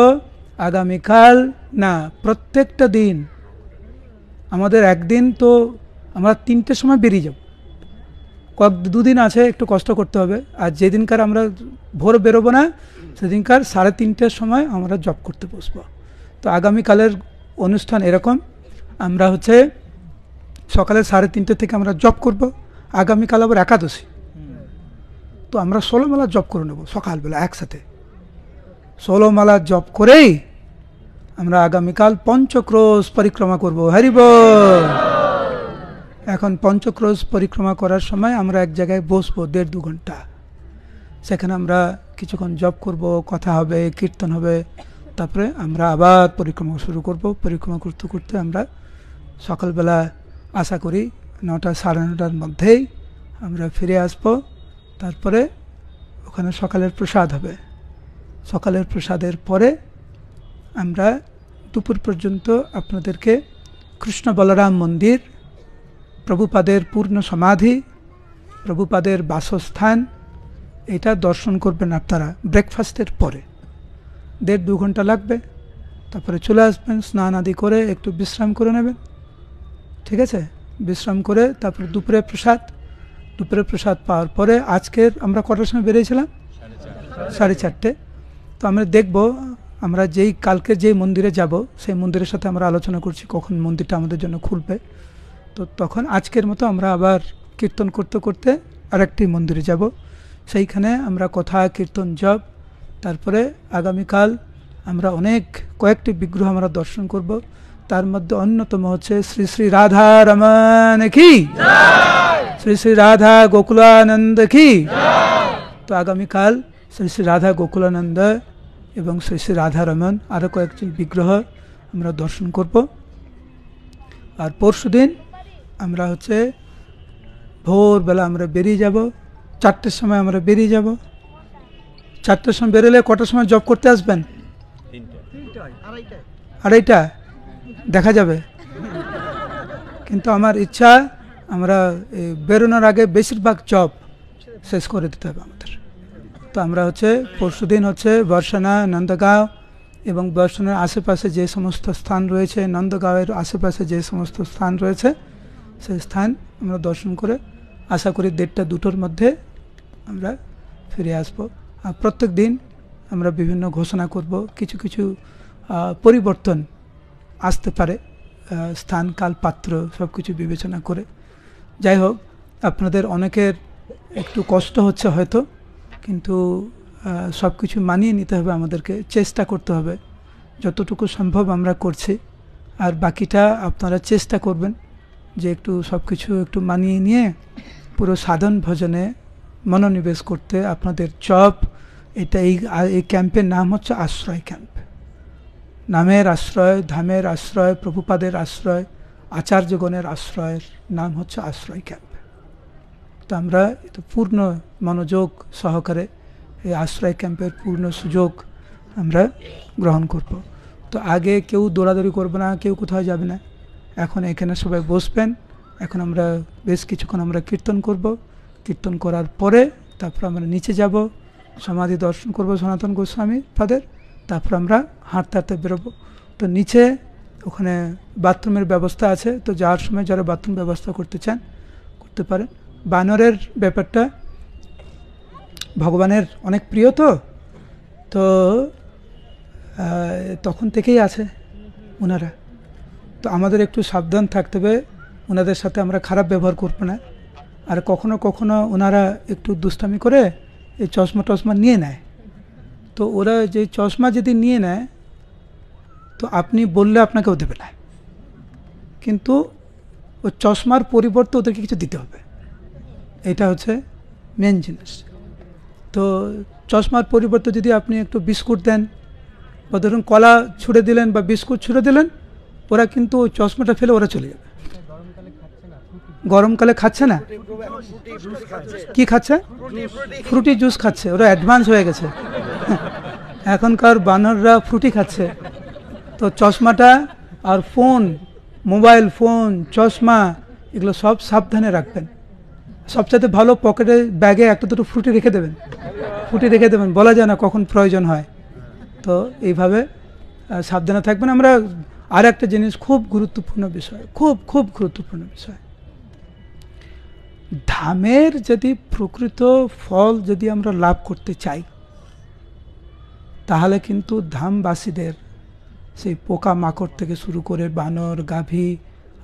আগামীকাল না, প্রত্যেকটা দিন আমাদের একদিন তো আমরা 3টের সময় বেরিয়ে যাব। দুদিন আছে একটু কষ্ট করতে হবে, আর যেদিনকার আমরা ভোর বেরোবো না সেদিনকার 3:30টের সময় আমরা জব করতে বসবো। তো আগামীকালের অনুষ্ঠান এরকম, আমরা সকালে 3:30 থেকে আমরা জব করব। আগামীকাল আবার একাদশী, তো আমরা 16 মালা জব করে নেব সকালবেলা একসাথে। 16 মালা জব করেই আমরা আগামীকাল পঞ্চক্রোশ পরিক্রমা করব। হরি বল। এখন পঞ্চক্রোশ পরিক্রমা করার সময় আমরা এক জায়গায় বসবো 1.5-2 ঘন্টা। সেখানে আমরা কিছুক্ষণ জব করব, কথা হবে, কীর্তন হবে, তারপরে আমরা আবার পরিক্রমা শুরু করব। পরিক্রমা করতে করতে আমরা সকালবেলা আশা করি 9টা 9:30টার মধ্যেই আমরা ফিরে আসব। তারপরে ওখানে সকালের প্রসাদ হবে। সকালের প্রসাদের পরে আমরা দুপুর পর্যন্ত আপনাদেরকে কৃষ্ণ বলরাম মন্দির, প্রভুপাদের পূর্ণ সমাধি, প্রভুপাদের বাসস্থান, এটা দর্শন করবেন আপনারা ব্রেকফাস্টের পরে। 1.5-2 ঘন্টা লাগবে, তারপরে চলে আসবেন, স্নান আদি করে একটু বিশ্রাম করে নেবেন, ঠিক আছে? বিশ্রাম করে তারপরে দুপুরে প্রসাদ পাওয়ার পরে, আজকের আমরা কটার সময় বেরিয়েছিলাম? 4:30। তো আমরা দেখব, আমরা কালকে যেই মন্দিরে যাব সেই মন্দিরের সাথে আমরা আলোচনা করছি কখন মন্দিরটা আমাদের জন্য খুলবে। তো তখন আজকের মতো আমরা আবার কীর্তন করতে করতে আরেকটি মন্দিরে যাব, সেইখানে আমরা কথা কীর্তন জপ, তারপরে আগামীকাল আমরা কয়েকটি বিগ্রহ আমরা দর্শন করব। তার মধ্যে অন্যতম হচ্ছে শ্রী শ্রী রাধা রমন কি, শ্রী শ্রী রাধা গোকুলানন্দ কি। তো আগামীকাল শ্রী শ্রী রাধা গোকুলানন্দ এবং শ্রী শ্রী রাধা রমন আরও কয়েকটি বিগ্রহ আমরা দর্শন করব। আর পরশুদিন আমরা হচ্ছে ভোরবেলা আমরা বেরিয়ে যাব, 4টের সময় আমরা বেরিয়ে যাব। 4টের সময় বেরোলে কটার সময় জব করতে আসবেন? 2:30 দেখা যাবে। কিন্তু আমার ইচ্ছা আমরা বেরোনোর আগে বেশিরভাগ জব শেষ করে দিতে হবে আমাদের। তো আমরা হচ্ছে পরশুদিন হচ্ছে বর্ষানা, নন্দগাঁও এবং বর্ষানার আশেপাশে যে সমস্ত স্থান রয়েছে, নন্দগাঁওয়ের আশেপাশে যে সমস্ত স্থান রয়েছে, সেই স্থান আমরা দর্শন করে আশা করি 1:30-2টোর মধ্যে আমরা ফিরে আসব। আর প্রত্যেক দিন আমরা বিভিন্ন ঘোষণা করব, কিছু কিছু পরিবর্তন আসতে পারে স্থান, কাল, পাত্র সব কিছু বিবেচনা করে। যাই হোক, আপনাদের অনেকের একটু কষ্ট হচ্ছে হয়তো, কিন্তু সব কিছু মানিয়ে নিতে হবে আমাদেরকে, চেষ্টা করতে হবে, যতটুকু সম্ভব আমরা করছি। আর বাকিটা আপনারা চেষ্টা করবেন যে একটু সব কিছু একটু মানিয়ে নিয়ে পুরো সাধন ভজনে মনোনিবেশ করতে। আপনাদের জব এটা, এই ক্যাম্পের নাম হচ্ছে আশ্রয় ক্যাম্প। নামের আশ্রয়, ধামের আশ্রয়, প্রভুপাদের আশ্রয়, আচার্যগণের আশ্রয়ের নাম হচ্ছে আশ্রয় ক্যাম্প। তো আমরা পূর্ণ মনোযোগ সহকারে এই আশ্রয় ক্যাম্পের পূর্ণ সুযোগ আমরা গ্রহণ করব। তো আগে কেউ দৌড়াদৌড়ি করবে না, কেউ কোথাও যাবে না। এখন এখানে সবাই বসবেন। এখন আমরা বেশ কিছুক্ষণ আমরা কীর্তন করব। কীর্তন করার পরে তারপর আমরা নিচে যাব, সমাধি দর্শন করব সনাতন গোস্বামী পাদের। তারপর আমরা হাঁটতে হাঁটতে বেরোবো। তো নিচে ওখানে বাথরুমের ব্যবস্থা আছে, তো যাওয়ার সময় যারা বাথরুম ব্যবস্থা করতে চান করতে পারেন। বানরের ব্যাপারটা ভগবানের অনেক প্রিয়, তো তখন থেকেই আছে ওনারা। তো আমাদের একটু সাবধান থাকতে হবে, ওনাদের সাথে আমরা খারাপ ব্যবহার করবো না। আর কখনো কখনো ওনারা একটু দুষ্টামি করে এই চশমা নিয়ে নেয়। তো ওরা যে চশমা যদি নিয়ে নেয়, তো আপনি বললে আপনাকেও দেবে না, কিন্তু ও চশমার পরিবর্তে ওদেরকে কিছু দিতে হবে, এটা হচ্ছে মেন জিনিস। তো চশমার পরিবর্তে যদি আপনি একটু বিস্কুট দেন, বা ধরুন কলা ছুঁড়ে দিলেন বা বিস্কুট ছুঁড়ে দিলেন, ওরা কিন্তু ওই চশমাটা ফেলে ওরা চলে যাবে। গরমকালে খাচ্ছে না, কি খাচ্ছে? ফ্রুটি জুস খাচ্ছে। ওরা অ্যাডভান্স হয়ে গেছে, এখনকার বানররা ফ্রুটি খাচ্ছে। তো চশমাটা আর ফোন, মোবাইল ফোন, চশমা, এগুলো সব সাবধানে রাখবেন। সবচাইতে ভালো পকেটে, ব্যাগে একটা দুটো ফ্রুটি রেখে দেবেন, বলা যায় না কখন প্রয়োজন হয়। তো এইভাবে সাবধানে থাকবেন। আমরা আর একটা জিনিস, খুব গুরুত্বপূর্ণ বিষয়, খুব গুরুত্বপূর্ণ বিষয়, ধামের যদি প্রকৃত ফল যদি আমরা লাভ করতে চাই, তাহলে কিন্তু ধামবাসীদের সেই পোকা মাকড় থেকে শুরু করে বানর, গাভী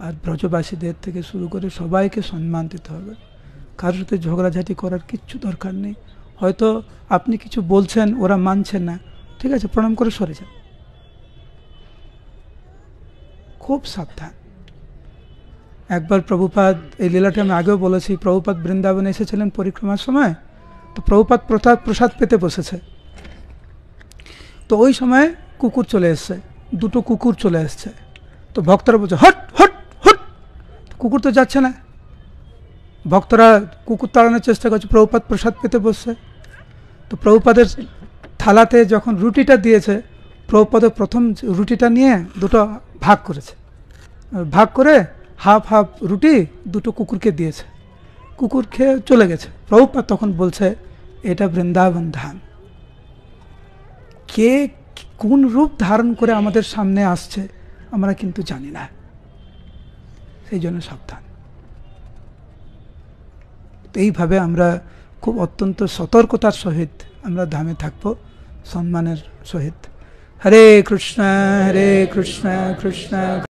আর ব্রজবাসীদের থেকে শুরু করে সবাইকে সম্মান দিতে হবে। কারোর সাথে ঝগড়াঝাটি করার কিচ্ছু দরকার নেই। হয়তো আপনি কিছু বলছেন, ওরা মানছেন না, ঠিক আছে, প্রণাম করে সরে যান। খুব সাবধান। একবার প্রভুপাদ, এই লীলাটা আমি আগেও বলেছি, প্রভুপাদ বৃন্দাবনে এসেছিলেন পরিক্রমার সময়। তো প্রভুপাদ প্রসাদ পেতে বসেছে। তো ওই সময় কুকুর চলে এসছে, দুটো কুকুর চলে এসছে। তো ভক্তরা বলছে হট হট হট, কুকুর তো যাচ্ছে না। ভক্তরা কুকুর তাড়ানোর চেষ্টা করছে, প্রভুপাদ প্রসাদ পেতে বসছে। তো প্রভুপাদের থালাতে যখন রুটিটা দিয়েছে, প্রভুপাদ প্রথম রুটিটা নিয়ে দুটো ভাগ করেছে, ভাগ করে হাফ হাফ রুটি দুটো কুকুরকে দিয়েছে, কুকুর খেয়ে চলে গেছে। প্রভুপাদ তখন বলছে এটা বৃন্দাবন ধাম, কে কোন রূপ ধারণ করে আমাদের সামনে আসছে আমরা কিন্তু জানি না, সেই জন্য সাবধান। এইভাবে আমরা খুব অত্যন্ত সতর্কতার সহিত আমরা ধামে থাকবো, সম্মানের সহিত। হরে কৃষ্ণ কৃষ্ণ